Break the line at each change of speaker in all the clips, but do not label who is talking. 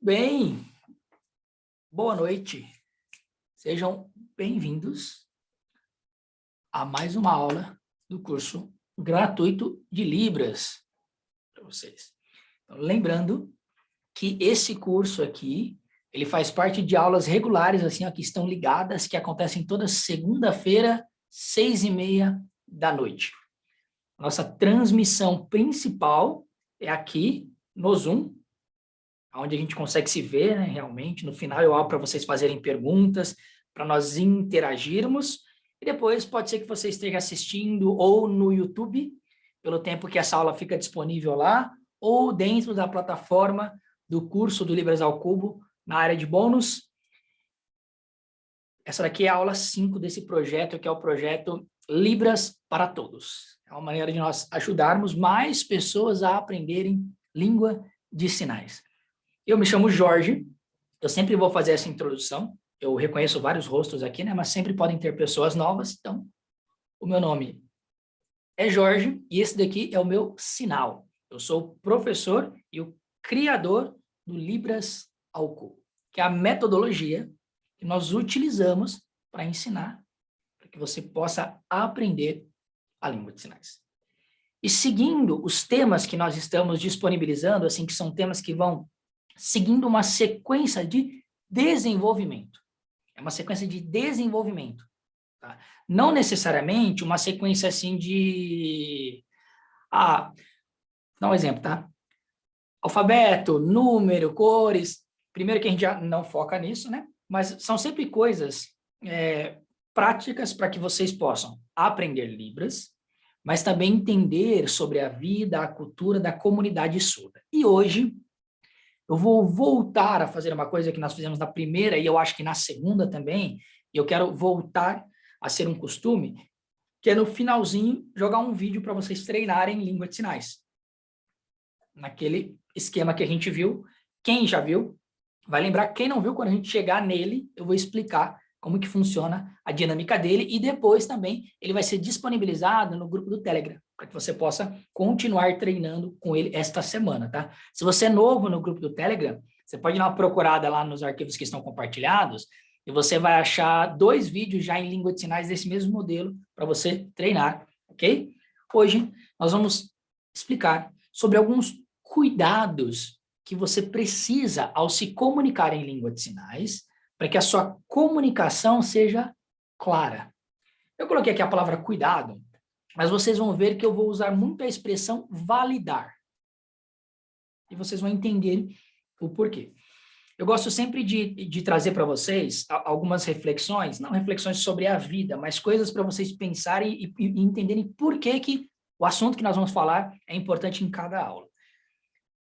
bem? Boa noite. Sejam bem-vindos a mais uma aula do curso gratuito de Libras para vocês. Então, lembrando que esse curso aqui, ele faz parte de aulas regulares, assim, ó, que estão ligadas, que acontecem toda segunda-feira, 6h30 da noite. Nossa transmissão principal é aqui no Zoom, onde a gente consegue se ver, né, realmente. No final eu abro para vocês fazerem perguntas, para nós interagirmos, e depois pode ser que você esteja assistindo ou no YouTube, pelo tempo que essa aula fica disponível lá, ou dentro da plataforma do curso do Libras ao Cubo, na área de bônus. Essa daqui é a aula 5 desse projeto, que é o projeto Libras para Todos. É uma maneira de nós ajudarmos mais pessoas a aprenderem língua de sinais. Eu me chamo Jorge, eu sempre vou fazer essa introdução, eu reconheço vários rostos aqui, né, mas sempre podem ter pessoas novas, então o meu nome é Jorge e esse daqui é o meu sinal. Eu sou o professor e o criador do Libras ao Cubo, que é a metodologia que nós utilizamos para ensinar, para que você possa aprender a língua de sinais. E seguindo os temas que nós estamos disponibilizando, assim, que são temas que vão seguindo uma sequência de desenvolvimento. É uma sequência de desenvolvimento. Tá? Não necessariamente uma sequência assim de... vou dar um exemplo, tá? Alfabeto, número, cores. Primeiro que a gente já não foca nisso, né? Mas são sempre coisas práticas para que vocês possam aprender Libras, mas também entender sobre a vida, a cultura da comunidade surda. E hoje eu vou voltar a fazer uma coisa que nós fizemos na primeira e eu acho que na segunda também, e eu quero voltar a ser um costume, que é no finalzinho jogar um vídeo para vocês treinarem língua de sinais. Naquele esquema que a gente viu, quem já viu, vai lembrar. Quem não viu, quando a gente chegar nele, eu vou explicar como que funciona a dinâmica dele e depois também ele vai ser disponibilizado no grupo do Telegram, para que você possa continuar treinando com ele esta semana, tá? Se você é novo no grupo do Telegram, você pode dar uma procurada lá nos arquivos que estão compartilhados e você vai achar 2 vídeos já em língua de sinais desse mesmo modelo para você treinar, ok? Hoje nós vamos explicar sobre alguns cuidados que você precisa ao se comunicar em língua de sinais, para que a sua comunicação seja clara. Eu coloquei aqui a palavra cuidado, mas vocês vão ver que eu vou usar muito a expressão validar. E vocês vão entender o porquê. Eu gosto sempre de trazer para vocês algumas reflexões, não reflexões sobre a vida, mas coisas para vocês pensarem e entenderem por que o assunto que nós vamos falar é importante em cada aula.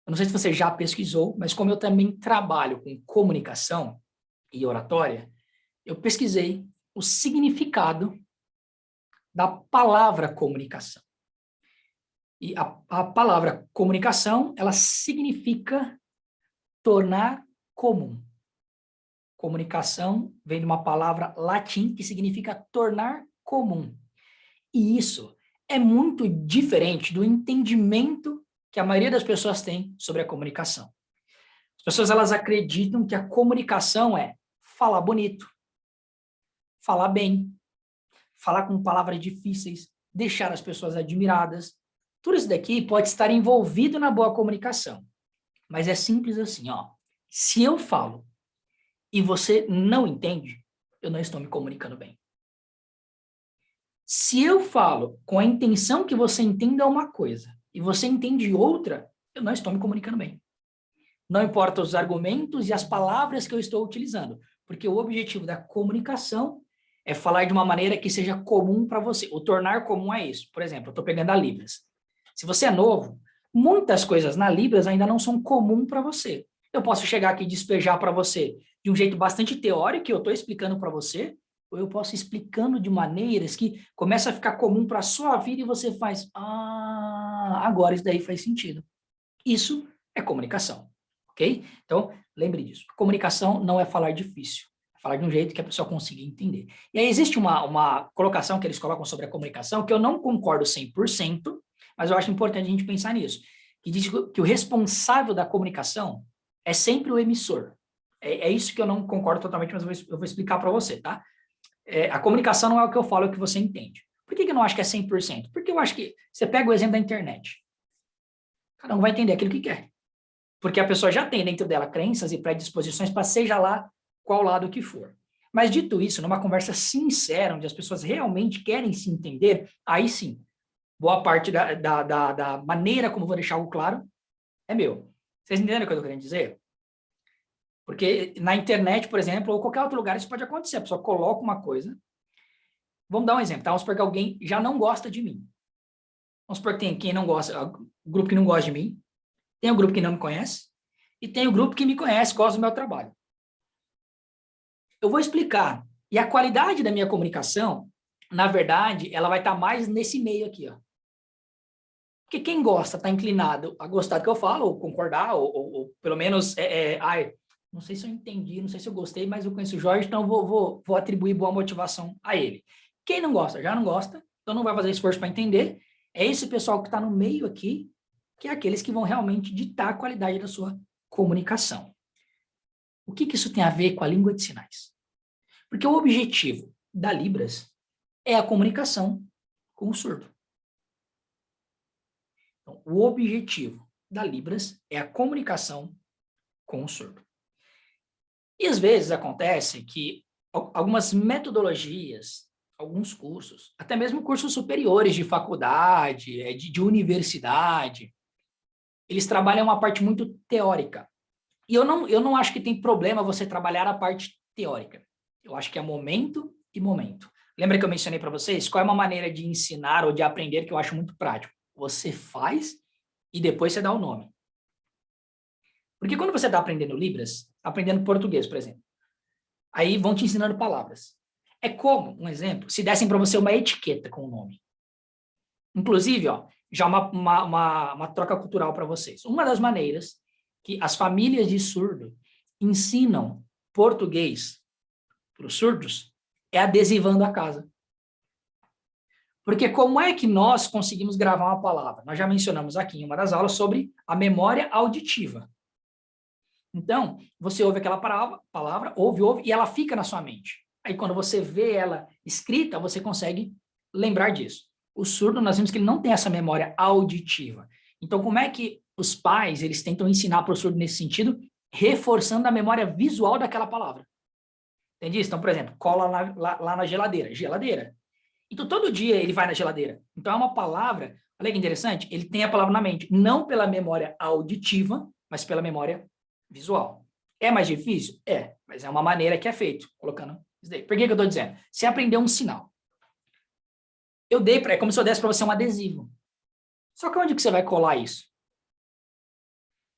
Eu não sei se você já pesquisou, mas como eu também trabalho com comunicação e oratória, eu pesquisei o significado da palavra comunicação. E a palavra comunicação, ela significa tornar comum. Comunicação vem de uma palavra latim que significa tornar comum. E isso é muito diferente do entendimento que a maioria das pessoas tem sobre a comunicação. As pessoas, elas acreditam que a comunicação é falar bonito, falar bem, falar com palavras difíceis, deixar as pessoas admiradas. Tudo isso daqui pode estar envolvido na boa comunicação. Mas é simples assim, ó. Se eu falo e você não entende, eu não estou me comunicando bem. Se eu falo com a intenção que você entenda uma coisa e você entende outra, eu não estou me comunicando bem. Não importa os argumentos e as palavras que eu estou utilizando, porque o objetivo da comunicação é falar de uma maneira que seja comum para você. O tornar comum é isso. Por exemplo, eu estou pegando a Libras. Se você é novo, muitas coisas na Libras ainda não são comum para você. Eu posso chegar aqui e despejar para você de um jeito bastante teórico, que eu estou explicando para você, ou eu posso ir explicando de maneiras que começa a ficar comum para a sua vida e você faz, agora isso daí faz sentido. Isso é comunicação. Ok? Então, lembre disso. Comunicação não é falar difícil. É falar de um jeito que a pessoa consiga entender. E aí existe uma colocação que eles colocam sobre a comunicação que eu não concordo 100%, mas eu acho importante a gente pensar nisso. Que diz que o responsável da comunicação é sempre o emissor. É isso que eu não concordo totalmente, mas eu vou explicar para você, tá? A comunicação não é o que eu falo, é o que você entende. Por que eu não acho que é 100%? Porque eu acho que você pega o exemplo da internet. Cada um vai entender aquilo que quer. Porque a pessoa já tem dentro dela crenças e predisposições para seja lá qual lado que for. Mas dito isso, numa conversa sincera, onde as pessoas realmente querem se entender, aí sim, boa parte da maneira como vou deixar algo claro é meu. Vocês entendem o que eu estou querendo dizer? Porque na internet, por exemplo, ou qualquer outro lugar, isso pode acontecer. A pessoa coloca uma coisa. Vamos dar um exemplo, tá? Vamos supor que alguém já não gosta de mim. Vamos supor que tem quem não gosta, o grupo que não gosta de mim, tem o grupo que não me conhece, e tem o grupo que me conhece, gosta do meu trabalho. Eu vou explicar. E a qualidade da minha comunicação, na verdade, ela vai estar mais nesse meio aqui, ó. Porque quem gosta, está inclinado a gostar do que eu falo, ou concordar, ou pelo menos, não sei se eu entendi, não sei se eu gostei, mas eu conheço o Jorge, então vou atribuir boa motivação a ele. Quem não gosta, já não gosta, então não vai fazer esforço para entender. É esse pessoal que está no meio aqui, que é aqueles que vão realmente ditar a qualidade da sua comunicação. O que isso tem a ver com a língua de sinais? Porque o objetivo da Libras é a comunicação com o surdo. Então, o objetivo da Libras é a comunicação com o surdo. E às vezes acontece que algumas metodologias, alguns cursos, até mesmo cursos superiores de faculdade, de universidade, eles trabalham uma parte muito teórica. E eu não acho que tem problema você trabalhar a parte teórica. Eu acho que é momento e momento. Lembra que eu mencionei para vocês? Qual é uma maneira de ensinar ou de aprender que eu acho muito prático? Você faz e depois você dá o nome. Porque quando você está aprendendo Libras, aprendendo português, por exemplo, aí vão te ensinando palavras. É como, um exemplo, se dessem para você uma etiqueta com o nome. Inclusive, ó, já uma troca cultural para vocês. Uma das maneiras que as famílias de surdo ensinam português para os surdos é adesivando a casa. Porque como é que nós conseguimos gravar uma palavra? Nós já mencionamos aqui em uma das aulas sobre a memória auditiva. Então, você ouve aquela palavra, ouve, e ela fica na sua mente. Aí, quando você vê ela escrita, você consegue lembrar disso. O surdo, nós vimos que ele não tem essa memória auditiva. Então, como é que os pais, eles tentam ensinar para o surdo nesse sentido? Reforçando a memória visual daquela palavra. Entende isso? Então, por exemplo, cola lá na geladeira. Geladeira. Então, todo dia ele vai na geladeira. Então, é uma palavra, olha que interessante, ele tem a palavra na mente, não pela memória auditiva, mas pela memória visual. É mais difícil? É, mas é uma maneira que é feito, colocando isso daí. Por que eu estou dizendo? Você aprendeu um sinal. É como se eu desse para você um adesivo. Só que onde que você vai colar isso?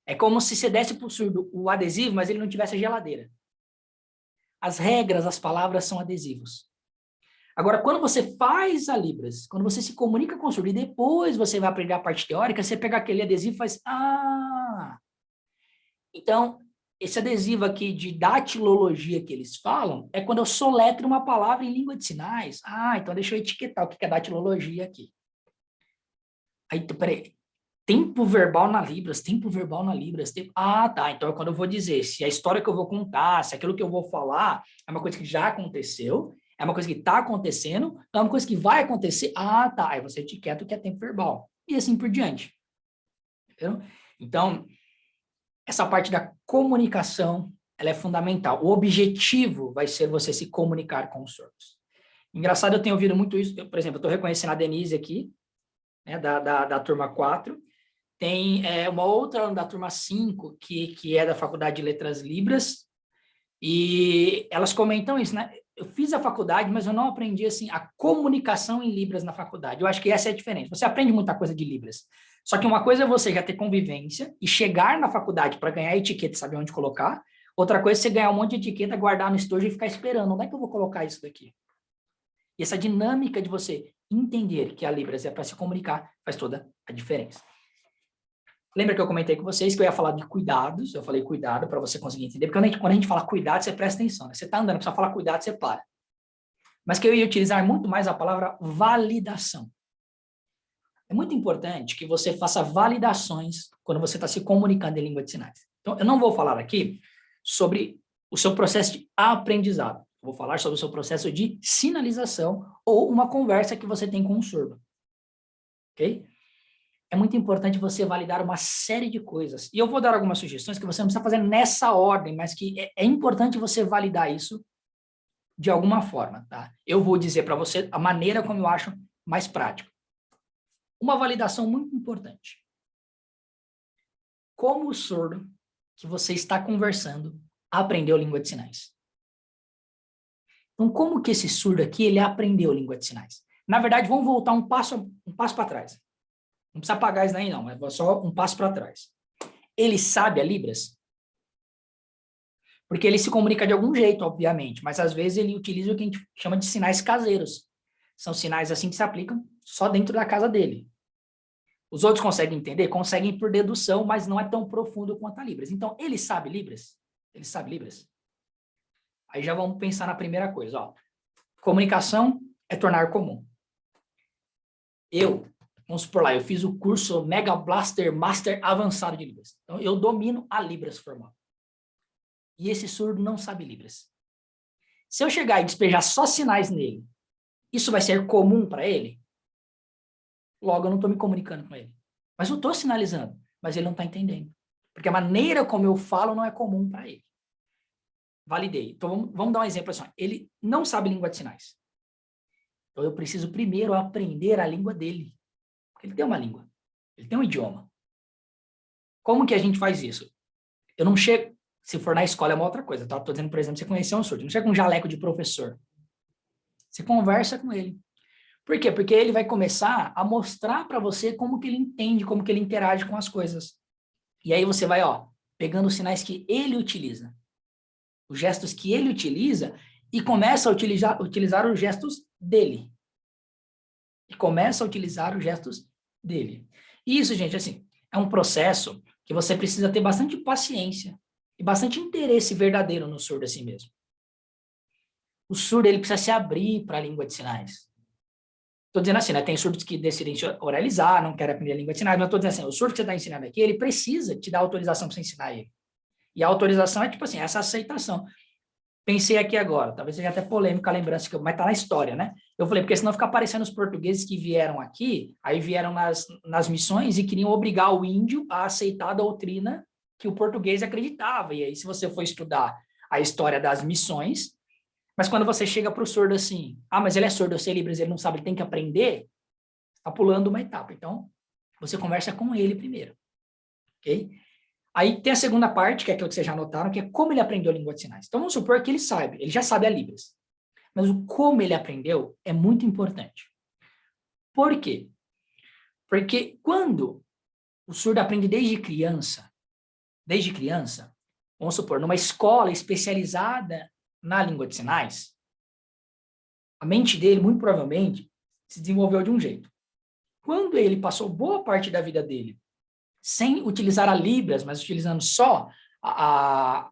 É como se você desse para o surdo o adesivo, mas ele não tivesse a geladeira. As regras, as palavras são adesivos. Agora, quando você faz a Libras, quando você se comunica com o surdo e depois você vai aprender a parte teórica, você pega aquele adesivo e faz, Então, esse adesivo aqui de datilologia que eles falam é quando eu soletro uma palavra em língua de sinais. Então deixa eu etiquetar o que é datilologia aqui. Aí, peraí, tempo verbal na Libras. Tá, então é quando eu vou dizer se a história que eu vou contar, se aquilo que eu vou falar é uma coisa que já aconteceu, é uma coisa que está acontecendo, é uma coisa que vai acontecer. Tá, aí você etiqueta o que é tempo verbal. E assim por diante. Entendeu? Então, essa parte da comunicação, ela é fundamental. O objetivo vai ser você se comunicar com os surdos. Engraçado, eu tenho ouvido muito isso. Por exemplo, eu estou reconhecendo a Denise aqui, né, da turma 4. Tem uma outra da turma 5, que é da Faculdade de Letras Libras, e elas comentam isso, né? Eu fiz a faculdade, mas eu não aprendi assim a comunicação em Libras na faculdade. Eu acho que essa é a diferença. Você aprende muita coisa de Libras. Só que uma coisa é você já ter convivência e chegar na faculdade para ganhar etiqueta e saber onde colocar. Outra coisa é você ganhar um monte de etiqueta, guardar no estojo e ficar esperando. Onde é que eu vou colocar isso daqui? E essa dinâmica de você entender que a Libras é para se comunicar faz toda a diferença. Lembra que eu comentei com vocês que eu ia falar de cuidados? Eu falei cuidado para você conseguir entender. Porque quando a gente fala cuidado, você presta atenção. Né? Você está andando, precisa falar cuidado, você para. Mas que eu ia utilizar muito mais a palavra validação. É muito importante que você faça validações quando você está se comunicando em língua de sinais. Então, eu não vou falar aqui sobre o seu processo de aprendizado. Eu vou falar sobre o seu processo de sinalização ou uma conversa que você tem com um surdo. Ok? É muito importante você validar uma série de coisas. E eu vou dar algumas sugestões que você não precisa fazer nessa ordem, mas que é importante você validar isso de alguma forma, tá? Eu vou dizer para você a maneira como eu acho mais prático. Uma validação muito importante. Como o surdo que você está conversando aprendeu língua de sinais? Então, como que esse surdo aqui, ele aprendeu língua de sinais? Na verdade, vamos voltar um passo para trás. Não precisa apagar isso daí, não, mas só um passo para trás. Ele sabe a Libras? Porque ele se comunica de algum jeito, obviamente, mas às vezes ele utiliza o que a gente chama de sinais caseiros. São sinais assim que se aplicam só dentro da casa dele. Os outros conseguem entender? Conseguem por dedução, mas não é tão profundo quanto a Libras. Então, ele sabe Libras? Ele sabe Libras? Aí já vamos pensar na primeira coisa, ó. Comunicação é tornar comum. Vamos supor lá, eu fiz o curso Mega Blaster Master Avançado de Libras. Então, eu domino a Libras formal. E esse surdo não sabe Libras. Se eu chegar e despejar só sinais nele, isso vai ser comum para ele? Logo, eu não estou me comunicando com ele. Mas eu estou sinalizando, mas ele não está entendendo. Porque a maneira como eu falo não é comum para ele. Validei. Então, vamos dar um exemplo assim. Ele não sabe língua de sinais. Então, eu preciso primeiro aprender a língua dele. Porque ele tem uma língua. Ele tem um idioma. Como que a gente faz isso? Eu não chego... Se for na escola é uma outra coisa, tá? Estou dizendo, por exemplo, você conhecer um surdo. Não chega com um jaleco de professor. Você conversa com ele. Por quê? Porque ele vai começar a mostrar para você como que ele entende, como que ele interage com as coisas. E aí você vai, ó, pegando os sinais que ele utiliza. Os gestos que ele utiliza e começa a utilizar os gestos dele. E começa a utilizar os gestos dele. E isso, gente, assim, é um processo que você precisa ter bastante paciência e bastante interesse verdadeiro no surdo assim mesmo. O surdo, ele precisa se abrir para a língua de sinais. Estou dizendo assim, né? Tem surdos que decidem se oralizar, não querem aprender a língua de sinais, mas estou dizendo assim, o surdo que você está ensinando aqui, ele precisa te dar autorização para você ensinar ele. E a autorização é tipo assim, essa aceitação. Pensei aqui agora, talvez seja até polêmica a lembrança, mas está na história, né? Eu falei, porque senão fica aparecendo os portugueses que vieram aqui, aí vieram nas missões e queriam obrigar o índio a aceitar a doutrina que o português acreditava. E aí, se você for estudar a história das missões, mas quando você chega para o surdo assim, mas ele é surdo, eu sei Libras, ele não sabe, ele tem que aprender, está pulando uma etapa. Então, você conversa com ele primeiro, ok? Aí tem a segunda parte, que é aquilo que vocês já notaram, que é como ele aprendeu a língua de sinais. Então, vamos supor que ele já sabe a Libras. Mas o como ele aprendeu é muito importante. Por quê? Porque quando o surdo aprende desde criança, vamos supor, numa escola especializada na língua de sinais, a mente dele, muito provavelmente, se desenvolveu de um jeito. Quando ele passou boa parte da vida dele sem utilizar a Libras, mas utilizando só a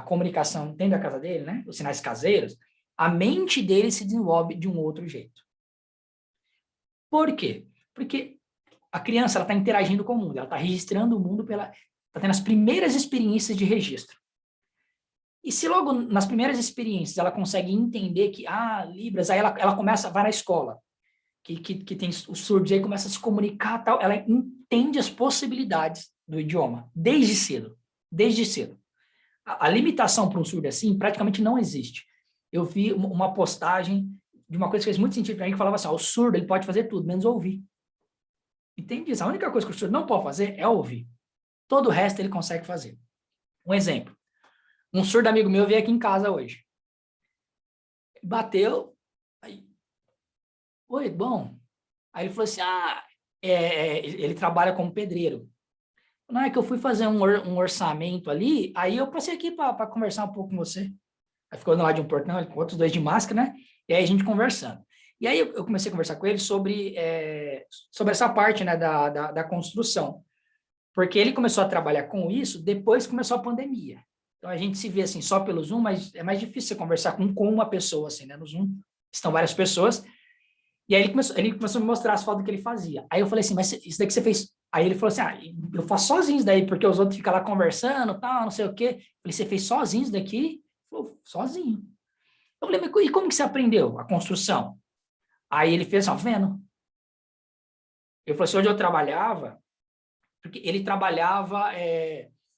comunicação dentro da casa dele, né, os sinais caseiros, a mente dele se desenvolve de um outro jeito. Por quê? Porque a criança está interagindo com o mundo, ela está registrando o mundo, está tendo as primeiras experiências de registro. E se logo nas primeiras experiências ela consegue entender que, Libras, aí ela começa, vai na escola, que tem os surdos, aí começa a se comunicar, tal, ela entende as possibilidades do idioma, desde cedo. A limitação para um surdo assim praticamente não existe. Eu vi uma postagem de uma coisa que fez muito sentido para mim, que falava assim, o surdo ele pode fazer tudo, menos ouvir. Entende isso? A única coisa que o surdo não pode fazer é ouvir. Todo o resto ele consegue fazer. Um exemplo. Um surdo amigo meu veio aqui em casa hoje. Bateu, aí, oi, bom. Aí ele falou assim, ele trabalha como pedreiro. Não, é que eu fui fazer um orçamento ali, aí eu passei aqui para conversar um pouco com você. Aí ficou do lado de um portão, com outros dois de máscara, né? E aí a gente conversando. E aí eu comecei a conversar com ele sobre essa parte, né, da construção. Porque ele começou a trabalhar com isso depois que começou a pandemia. Então a gente se vê assim só pelo Zoom, mas é mais difícil você conversar com uma pessoa, assim, né? No Zoom estão várias pessoas. E aí ele começou a me mostrar as fotos que ele fazia. Aí eu falei assim, mas isso daqui você fez Aí ele falou assim, eu faço sozinho isso daí, porque os outros ficam lá conversando, tal, não sei o quê. Eu falei, você fez sozinho isso daqui? Ele falou, sozinho. Eu falei, mas e como que você aprendeu a construção? Aí ele fez assim, ó, vendo. Ele falou assim, onde eu trabalhava, porque ele trabalhava,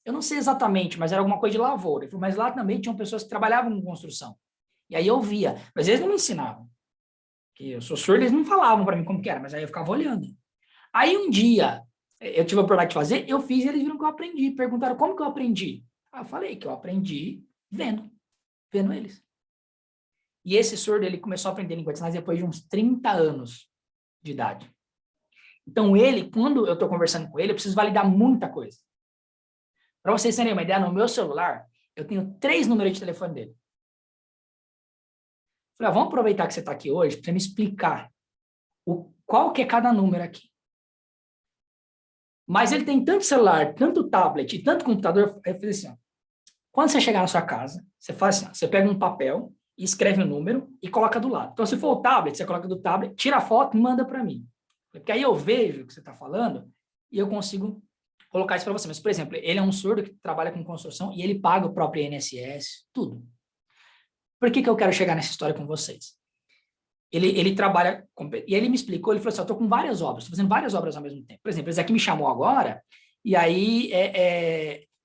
eu não sei exatamente, mas era alguma coisa de lavoura. Ele falou, mas lá também tinham pessoas que trabalhavam com construção. E aí eu via, mas eles não me ensinavam. Que eu sou surdo, eles não falavam para mim como que era, mas aí eu ficava olhando. Aí um dia, eu tive a oportunidade de fazer, eu fiz e eles viram que eu aprendi. Perguntaram como que eu aprendi. Eu falei que eu aprendi vendo eles. E esse surdo, ele começou a aprender língua de sinais depois de uns 30 anos de idade. Então, ele, quando eu estou conversando com ele, eu preciso validar muita coisa. Para vocês terem uma ideia, no meu celular, eu tenho 3 números de telefone dele. Falei, vamos aproveitar que você está aqui hoje para me explicar qual que é cada número aqui. Mas ele tem tanto celular, tanto tablet e tanto computador, eu falei assim, ó, quando você chegar na sua casa, você faz assim, ó, você pega um papel e escreve o número e coloca do lado. Então, se for o tablet, você coloca do tablet, tira a foto e manda para mim. Porque aí eu vejo o que você está falando e eu consigo colocar isso para você. Mas, por exemplo, ele é um surdo que trabalha com construção e ele paga o próprio INSS, tudo. Por que eu quero chegar nessa história com vocês? Ele trabalha, e ele me explicou, ele falou assim, eu estou com várias obras, estou fazendo várias obras ao mesmo tempo. Por exemplo, esse aqui me chamou agora, e aí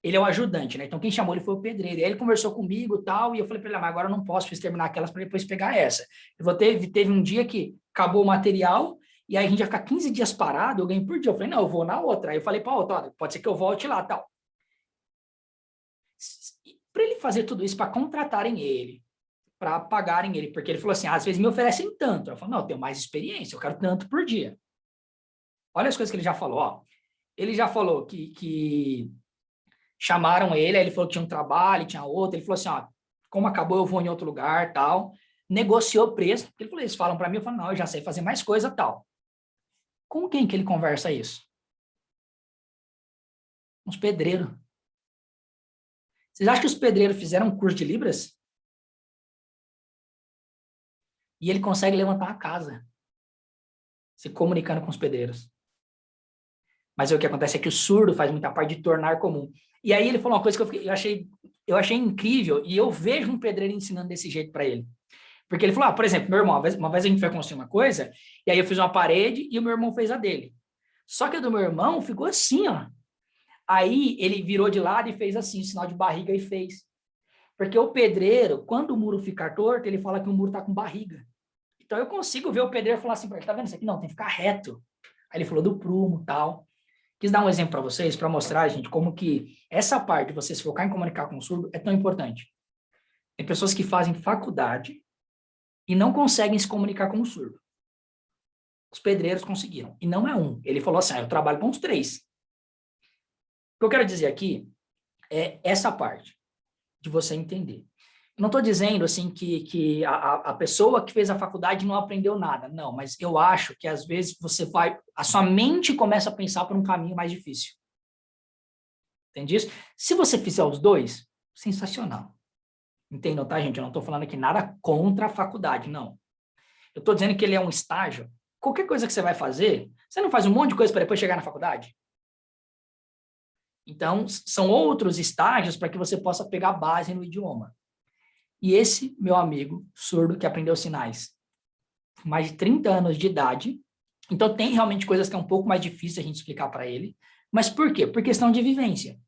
ele é o ajudante, né? Então, quem chamou ele foi o pedreiro. E aí ele conversou comigo e tal, e eu falei para ele, mas agora eu não posso, preciso terminar aquelas para depois pegar essa. Teve um dia que acabou o material, e aí a gente ia ficar 15 dias parado, eu ganhei por dia. Eu falei, não, eu vou na outra. Aí eu falei para a outra, pode ser que eu volte lá tal. Para ele fazer tudo isso, para contratarem ele, para pagarem ele, porque ele falou assim, às vezes me oferecem tanto. Eu falo, não, eu tenho mais experiência, eu quero tanto por dia. Olha as coisas que ele já falou, ó. Ele já falou que chamaram ele, aí ele falou que tinha um trabalho, tinha outro, ele falou assim, ó, como acabou, eu vou em outro lugar, tal. Negociou o preço, ele falou, eles falam para mim, eu falo, não, eu já sei fazer mais coisa, tal. Com quem que ele conversa isso? Uns pedreiros. Vocês acham que os pedreiros fizeram um curso de Libras? E ele consegue levantar a casa, se comunicando com os pedreiros. Mas o que acontece é que o surdo faz muita parte de tornar comum. E aí ele falou uma coisa que eu achei incrível, e eu vejo um pedreiro ensinando desse jeito para ele. Porque ele falou, por exemplo, meu irmão, uma vez a gente foi construir uma coisa, e aí eu fiz uma parede e o meu irmão fez a dele. Só que a do meu irmão ficou assim, ó. Aí ele virou de lado e fez assim, sinal de barriga e fez. Porque o pedreiro, quando o muro ficar torto, ele fala que o muro tá com barriga. Então eu consigo ver o pedreiro falar assim para ele, tá vendo isso aqui? Não, tem que ficar reto. Aí ele falou do prumo, tal. Quis dar um exemplo para vocês, para mostrar, gente, como que essa parte de você se focar em comunicar com o surdo é tão importante. Tem pessoas que fazem faculdade e não conseguem se comunicar com o surdo. Os pedreiros conseguiram. E não é um. Ele falou assim, eu trabalho com os 3. O que eu quero dizer aqui é essa parte de você entender. Eu não estou dizendo assim que a pessoa que fez a faculdade não aprendeu nada. Não, mas eu acho que às vezes a sua mente começa a pensar por um caminho mais difícil. Entende isso? Se você fizer os 2, sensacional. Entendam, tá, gente? Eu não estou falando aqui nada contra a faculdade, não. Eu estou dizendo que ele é um estágio. Qualquer coisa que você vai fazer, você não faz um monte de coisa para depois chegar na faculdade? Então, são outros estágios para que você possa pegar base no idioma. E esse, meu amigo surdo que aprendeu sinais, com mais de 30 anos de idade, então tem realmente coisas que é um pouco mais difícil a gente explicar para ele. Mas por quê? Por questão de vivência.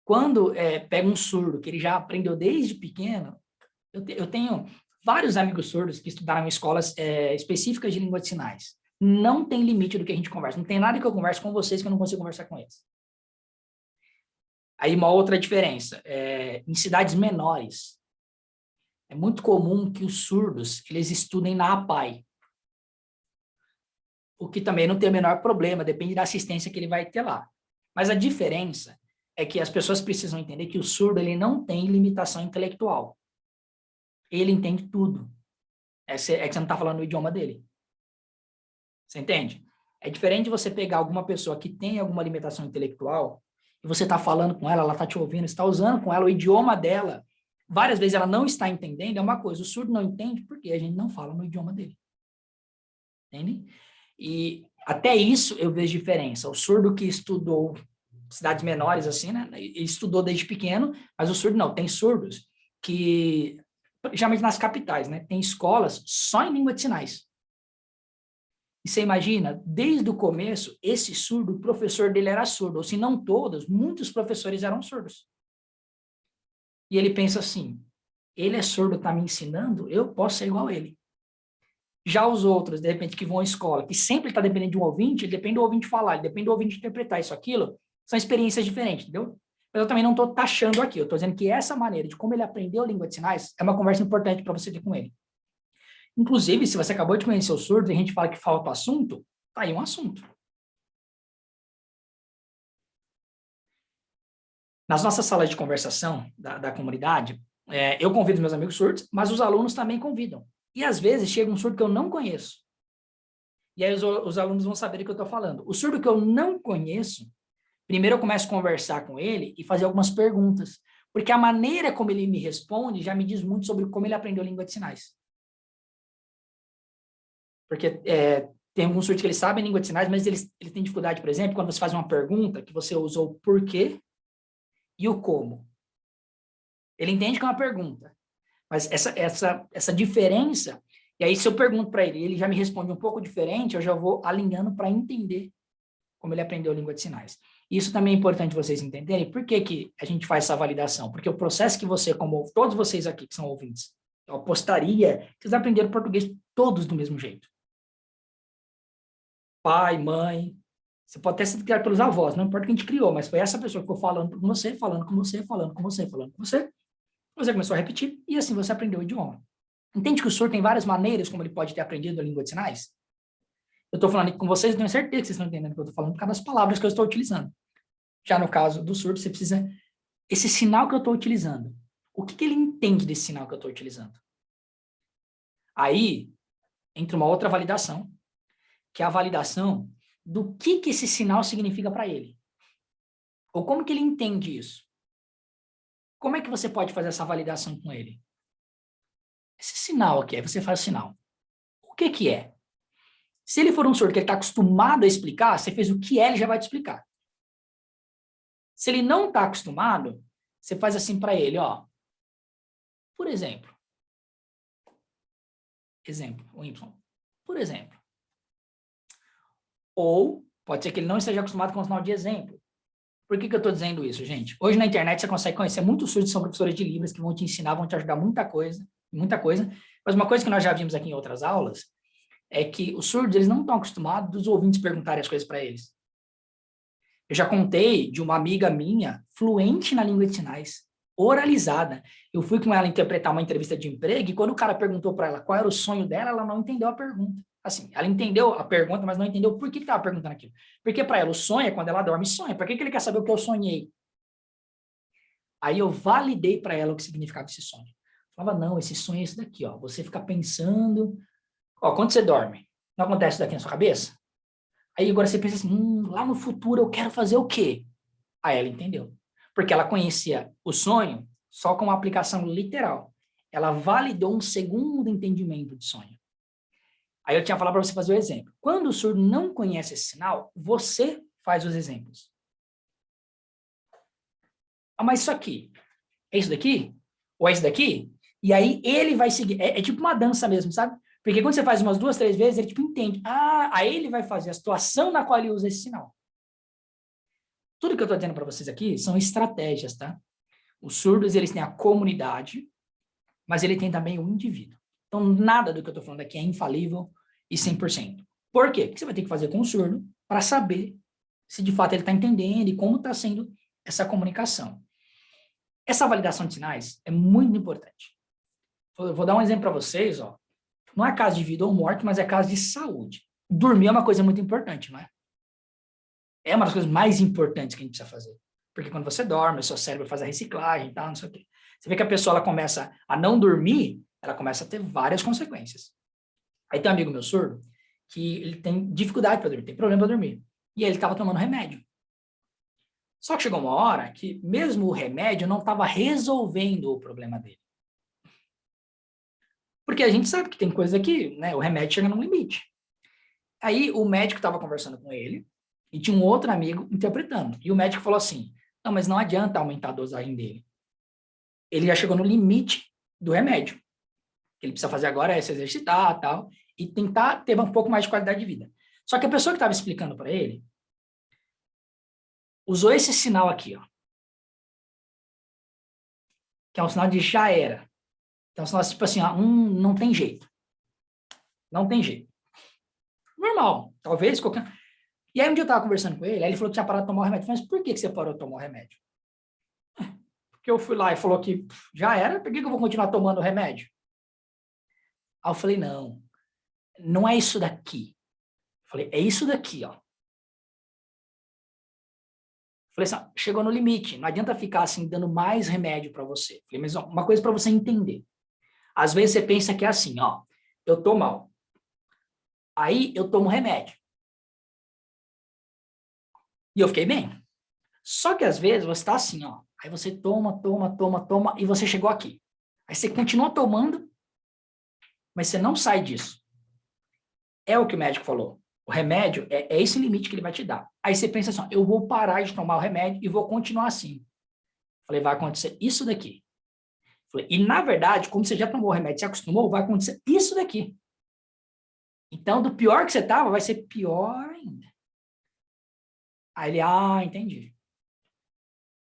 Quando pega um surdo, que ele já aprendeu desde pequeno, eu tenho vários amigos surdos que estudaram em escolas específicas de língua de sinais. Não tem limite do que a gente conversa. Não tem nada que eu converse com vocês que eu não consigo conversar com eles. Aí uma outra diferença, em cidades menores, é muito comum que os surdos eles estudem na APAE, o que também não tem o menor problema, depende da assistência que ele vai ter lá. Mas a diferença é que as pessoas precisam entender que o surdo ele não tem limitação intelectual. Ele entende tudo. É que você não está falando o idioma dele. Você entende? É diferente de você pegar alguma pessoa que tem alguma limitação intelectual e você está falando com ela, ela está te ouvindo, está usando com ela o idioma dela. Várias vezes ela não está entendendo, é uma coisa. O surdo não entende porque a gente não fala no idioma dele. Entende? E Até isso eu vejo diferença. O surdo que estudou cidades menores, assim, né? Ele estudou desde pequeno, mas o surdo não. Tem surdos que, geralmente nas capitais, né? Tem escolas só em língua de sinais. E você imagina, desde o começo, esse surdo, o professor dele era surdo. Ou se não todos, muitos professores eram surdos. E ele pensa assim, ele é surdo, está me ensinando, eu posso ser igual a ele. Já os outros, de repente, que vão à escola, que sempre está dependendo de um ouvinte, ele depende do ouvinte falar, ele depende do ouvinte interpretar isso, aquilo, são experiências diferentes, entendeu? Mas eu também não estou taxando aqui, eu estou dizendo que essa maneira de como ele aprendeu a língua de sinais é uma conversa importante para você ter com ele. Inclusive, se você acabou de conhecer o surdo e a gente fala que falta o assunto, tá aí um assunto. Nas nossas salas de conversação da comunidade, eu convido meus amigos surdos, mas os alunos também convidam. E às vezes chega um surdo que eu não conheço. E aí os alunos vão saber do que eu estou falando. O surdo que eu não conheço, primeiro eu começo a conversar com ele e fazer algumas perguntas. Porque a maneira como ele me responde já me diz muito sobre como ele aprendeu língua de sinais. Porque tem alguns surdos que eles sabem língua de sinais, mas eles têm dificuldade, por exemplo, quando você faz uma pergunta, que você usou o porquê e o como. Ele entende que é uma pergunta. Mas essa diferença, e aí se eu pergunto para ele, ele já me responde um pouco diferente, eu já vou alinhando para entender como ele aprendeu a língua de sinais. Isso também é importante vocês entenderem. Por que que a gente faz essa validação? Porque o processo que você, como todos vocês aqui que são ouvintes, eu apostaria que vocês aprenderam português todos do mesmo jeito. Pai, mãe, você pode até ser criado pelos avós, não importa quem te criou, mas foi essa pessoa que ficou falando com você, falando com você, falando com você, falando com você. Você começou a repetir e assim você aprendeu o idioma. Entende que o surdo tem várias maneiras como ele pode ter aprendido a língua de sinais? Eu estou falando aqui com vocês, eu tenho certeza que vocês estão entendendo o que eu estou falando por causa das palavras que eu estou utilizando. Já no caso do surdo, você precisa... Esse sinal que eu estou utilizando, o que ele entende desse sinal que eu estou utilizando? Aí, entra uma outra validação, que é a validação do que esse sinal significa para ele. Ou como que ele entende isso? Como é que você pode fazer essa validação com ele? Esse sinal aqui, aí você faz o sinal. O que que é? Se ele for um surdo que ele está acostumado a explicar, você fez o que é, ele já vai te explicar. Se ele não está acostumado, você faz assim para ele, ó. Por exemplo. Exemplo, o Y. Por exemplo. Ou, pode ser que ele não esteja acostumado com o sinal de exemplo. Por que eu estou dizendo isso, gente? Hoje na internet você consegue conhecer muitos surdos que são professores de Libras que vão te ensinar, vão te ajudar muita coisa. Mas uma coisa que nós já vimos aqui em outras aulas é que os surdos, eles não estão acostumados dos ouvintes perguntarem as coisas para eles. Eu já contei de uma amiga minha, fluente na língua de sinais, oralizada. Eu fui com ela interpretar uma entrevista de emprego e quando o cara perguntou para ela qual era o sonho dela, ela não entendeu a pergunta. Assim, ela entendeu a pergunta, mas não entendeu por que estava perguntando aquilo. Porque para ela o sonho é quando ela dorme e sonha. Por que ele quer saber o que eu sonhei? Aí eu validei para ela o que significava esse sonho. Eu falava, não, esse sonho é esse daqui, ó. Você fica pensando... Ó, quando você dorme, não acontece isso daqui na sua cabeça? Aí agora você pensa assim, lá no futuro eu quero fazer o quê? Aí ela entendeu. Porque ela conhecia o sonho só com uma aplicação literal. Ela validou um segundo entendimento de sonho. Aí eu tinha falado para você fazer o exemplo. Quando o surdo não conhece esse sinal, você faz os exemplos. Ah, mas isso aqui, é isso daqui? Ou é isso daqui? E aí ele vai seguir. É tipo uma dança mesmo, sabe? Porque quando você faz umas 2, 3 vezes, ele tipo entende. Ah, aí ele vai fazer a situação na qual ele usa esse sinal. Tudo que eu estou dizendo para vocês aqui são estratégias, tá? Os surdos, eles têm a comunidade, mas ele tem também o indivíduo. Então, nada do que eu estou falando aqui é infalível e 100%. Por quê? Porque você vai ter que fazer com o surdo para saber se de fato ele está entendendo e como está sendo essa comunicação. Essa validação de sinais é muito importante. Eu vou dar um exemplo para vocês, ó. Não é caso de vida ou morte, mas é caso de saúde. Dormir é uma coisa muito importante, não é? É uma das coisas mais importantes que a gente precisa fazer. Porque quando você dorme, o seu cérebro faz a reciclagem e tal, não sei o quê. Você vê que a pessoa ela começa a não dormir, ela começa a ter várias consequências. Aí tem um amigo meu surdo que ele tem dificuldade para dormir, tem problema para dormir. E ele estava tomando remédio. Só que chegou uma hora que mesmo o remédio não estava resolvendo o problema dele. Porque a gente sabe que tem coisa que, né, o remédio chega num limite. Aí o médico estava conversando com ele e tinha um outro amigo interpretando. E o médico falou assim, não, mas não adianta aumentar a dosagem dele. Ele já chegou no limite do remédio. O que ele precisa fazer agora é se exercitar, tal, e tentar ter um pouco mais de qualidade de vida. Só que a pessoa que estava explicando para ele usou esse sinal aqui, ó, que é um sinal de já era. Então, é um sinal tipo assim, ó, não tem jeito. Não tem jeito. Normal, talvez qualquer... E aí um dia eu estava conversando com ele, aí ele falou que tinha parado de tomar o remédio. Mas por que você parou de tomar o remédio? Porque eu fui lá e falou que já era, por que eu vou continuar tomando o remédio? Aí eu falei, não é isso daqui. Eu falei, é isso daqui, ó. Falei assim, chegou no limite, não adianta ficar assim dando mais remédio para você. Falei, mas ó, uma coisa para você entender. Às vezes você pensa que é assim, ó, eu tô mal. Aí eu tomo remédio. E eu fiquei bem. Só que às vezes você está assim, ó. Aí você toma, e você chegou aqui. Aí você continua tomando, mas você não sai disso. É o que o médico falou. O remédio é esse limite que ele vai te dar. Aí você pensa assim, ó, eu vou parar de tomar o remédio e vou continuar assim. Falei, vai acontecer isso daqui. Falei, e na verdade, como você já tomou o remédio, se acostumou, vai acontecer isso daqui. Então, do pior que você estava, vai ser pior ainda. Aí ele, entendi.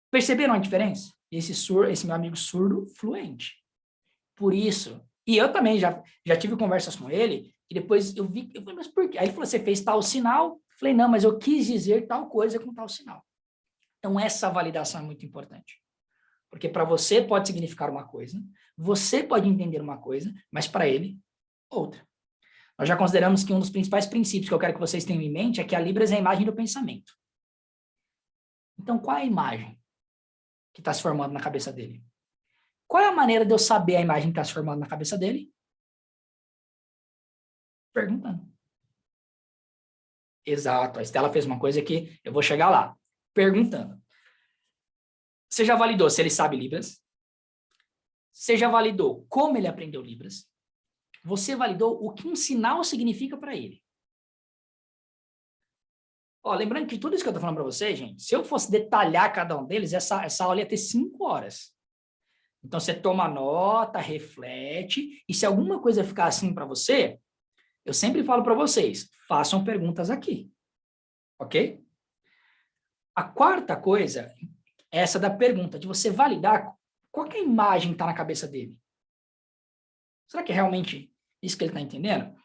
Perceberam a diferença? Esse meu amigo surdo, fluente. Por isso, e eu também já tive conversas com ele, e depois eu falei, mas por quê? Aí ele falou, você fez tal sinal? Falei, não, mas eu quis dizer tal coisa com tal sinal. Então, essa validação é muito importante. Porque para você pode significar uma coisa, você pode entender uma coisa, mas para ele, outra. Nós já consideramos que um dos principais princípios que eu quero que vocês tenham em mente é que a Libras é a imagem do pensamento. Então, qual é a imagem que está se formando na cabeça dele? Qual é a maneira de eu saber a imagem que está se formando na cabeça dele? Perguntando. Exato, a Estela fez uma coisa que eu vou chegar lá. Perguntando. Você já validou se ele sabe Libras? Você já validou como ele aprendeu Libras? Você validou o que um sinal significa para ele? Ó, lembrando que tudo isso que eu estou falando para vocês, gente, se eu fosse detalhar cada um deles, essa aula ia ter 5 horas. Então, você toma nota, reflete, e se alguma coisa ficar assim para você, eu sempre falo para vocês, façam perguntas aqui, ok? A quarta coisa é essa da pergunta, de você validar qual que é a imagem que está na cabeça dele. Será que é realmente isso que ele está entendendo?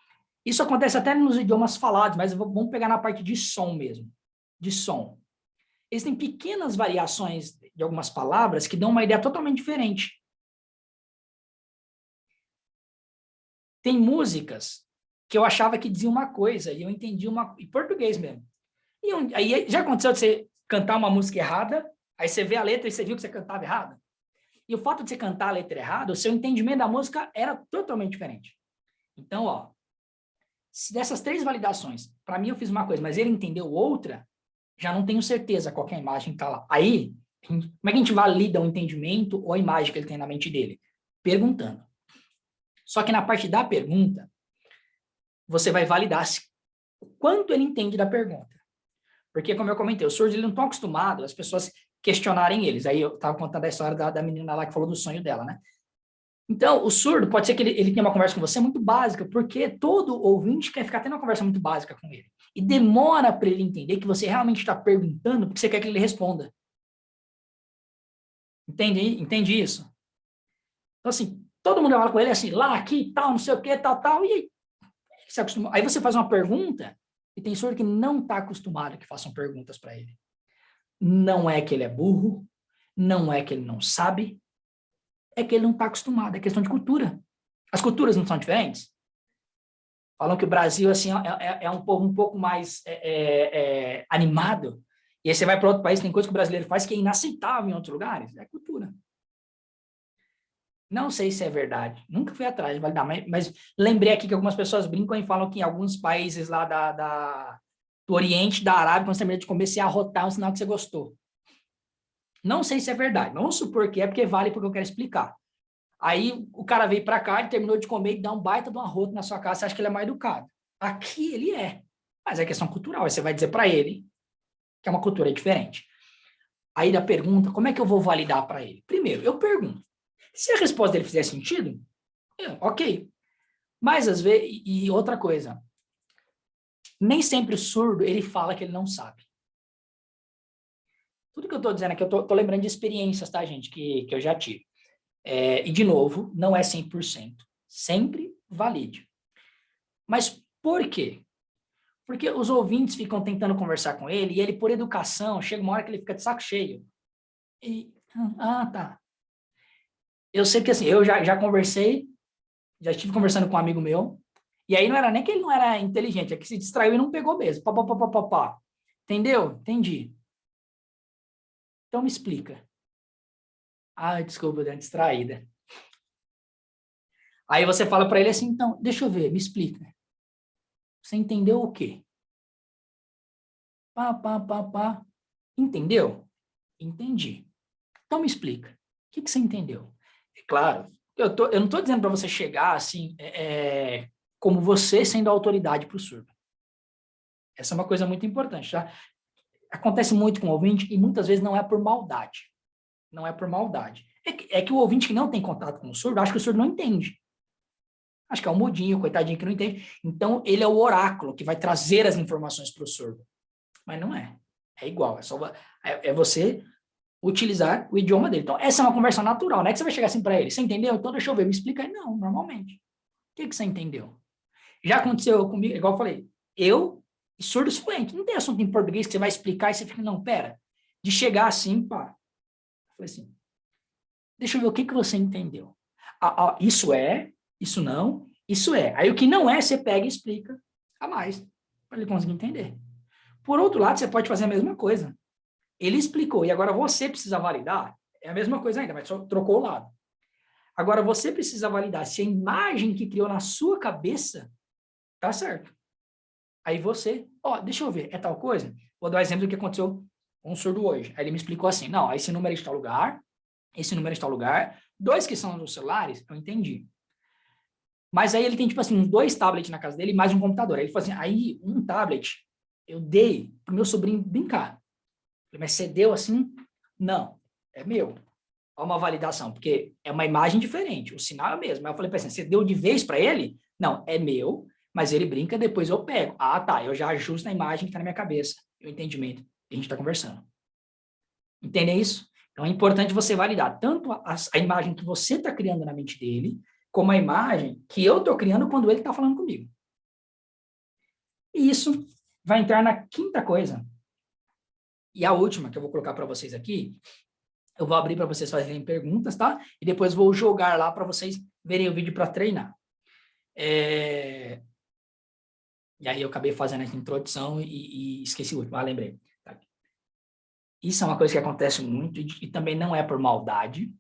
Isso acontece até nos idiomas falados, mas vamos pegar na parte de som mesmo, de som. Existem pequenas variações de algumas palavras que dão uma ideia totalmente diferente. Tem músicas que eu achava que diziam uma coisa e eu entendi em português mesmo. E aí já aconteceu de você cantar uma música errada, aí você vê a letra e você viu que você cantava errado? E o fato de você cantar a letra errada, o seu entendimento da música era totalmente diferente. Então, ó, se dessas 3 validações, para mim eu fiz uma coisa, mas ele entendeu outra, já não tenho certeza qual que é a imagem que está lá. Aí, como é que a gente valida o entendimento ou a imagem que ele tem na mente dele? Perguntando. Só que na parte da pergunta, você vai validar o quanto ele entende da pergunta. Porque, como eu comentei, os surdos não estão acostumados as pessoas questionarem eles. Aí eu estava contando a história da menina lá que falou do sonho dela, né? Então, o surdo, pode ser que ele tenha uma conversa com você muito básica, porque todo ouvinte quer ficar tendo uma conversa muito básica com ele. E demora para ele entender que você realmente está perguntando porque você quer que ele responda. Entende isso? Então, assim, todo mundo fala com ele assim, lá, aqui, tal, não sei o que, tal, e aí, se acostuma. Aí você faz uma pergunta e tem surdo que não está acostumado que façam perguntas para ele. Não é que ele é burro, não é que ele não sabe, é que ele não está acostumado, é questão de cultura. As culturas não são diferentes? Falam que o Brasil assim, é um povo um pouco mais animado, e aí você vai para outro país, tem coisa que o brasileiro faz que é inaceitável em outros lugares, é cultura. Não sei se é verdade, nunca fui atrás de validar, mas lembrei aqui que algumas pessoas brincam e falam que em alguns países lá do Oriente, da Arábia, quando você termina de comer, você arrotar um sinal que você gostou. Não sei se é verdade, vamos supor que é, porque vale porque eu quero explicar. Aí o cara veio para cá, ele terminou de comer e dá um baita de um arroto na sua casa, você acha que ele é mal educado. Aqui ele é. Mas é questão cultural, aí você vai dizer para ele que é uma cultura diferente. Aí da pergunta, como é que eu vou validar para ele? Primeiro, eu pergunto. Se a resposta dele fizer sentido, ok. Mas às vezes, e outra coisa, nem sempre o surdo, ele fala que ele não sabe. Tudo que eu estou dizendo aqui, eu tô lembrando de experiências, tá, gente, que eu já tive. E, de novo, não é 100%. Sempre valide. Mas por quê? Porque os ouvintes ficam tentando conversar com ele, e ele, por educação, chega uma hora que ele fica de saco cheio. E, tá. Eu sei que, assim, eu já conversei, já estive conversando com um amigo meu, e aí não era nem que ele não era inteligente, é que se distraiu e não pegou mesmo. Pá, pá, pá, pá, pá, pá. Entendeu? Entendi. Então me explica. Ah, desculpa, dei uma distraída. Aí você fala para ele assim, então, deixa eu ver, me explica. Você entendeu o quê? Pá, pá, pá, pá. Entendeu? Entendi. Então me explica. O que você entendeu? É claro, eu não estou dizendo para você chegar assim, como você sendo a autoridade para o surdo. Essa é uma coisa muito importante, tá? Acontece muito com o ouvinte e muitas vezes não é por maldade. Não é por maldade. É que o ouvinte que não tem contato com o surdo, acha que o surdo não entende. Acho que é um mudinho, coitadinho que não entende. Então, ele é o oráculo que vai trazer as informações para o surdo. Mas não é. É igual. É você utilizar o idioma dele. Então, essa é uma conversa natural. Não é que você vai chegar assim para ele. Você entendeu? Então, deixa eu ver. Me explica aí. Não, normalmente. O que você entendeu? Já aconteceu comigo, igual eu falei. Eu, surdo fluente. Não tem assunto em português que você vai explicar e você fica, não, pera. De chegar assim, pá. Eu falei assim, deixa eu ver o que você entendeu. Isso não, isso é. Aí o que não é, você pega e explica a mais, para ele conseguir entender. Por outro lado, você pode fazer a mesma coisa. Ele explicou, e agora você precisa validar, é a mesma coisa ainda, mas só trocou o lado. Agora você precisa validar se a imagem que criou na sua cabeça tá certo. Aí você, deixa eu ver, é tal coisa? Vou dar um exemplo do que aconteceu com um surdo hoje. Aí ele me explicou assim, não, esse número é de tal lugar, esse número é de tal lugar, 2 que são dos celulares, eu entendi. Mas aí ele tem, tipo assim, uns 2 tablets na casa dele e mais um computador. Aí ele falou assim, aí um tablet eu dei pro meu sobrinho brincar. Mas você deu assim? Não, é meu. Há uma validação, porque é uma imagem diferente, o sinal é o mesmo. Aí eu falei para ele, você deu de vez para ele? Não, é meu, mas ele brinca, depois eu pego. Ah, tá, eu já ajusto a imagem que está na minha cabeça, o entendimento. E a gente está conversando. Entende isso? Então é importante você validar tanto a imagem que você está criando na mente dele, como a imagem que eu estou criando quando ele está falando comigo. E isso vai entrar na quinta coisa. E a última que eu vou colocar para vocês aqui, eu vou abrir para vocês fazerem perguntas, tá? E depois vou jogar lá para vocês verem o vídeo para treinar. E aí eu acabei fazendo essa introdução e esqueci o último. Lembrei. Tá? Isso é uma coisa que acontece muito e também não é por maldade.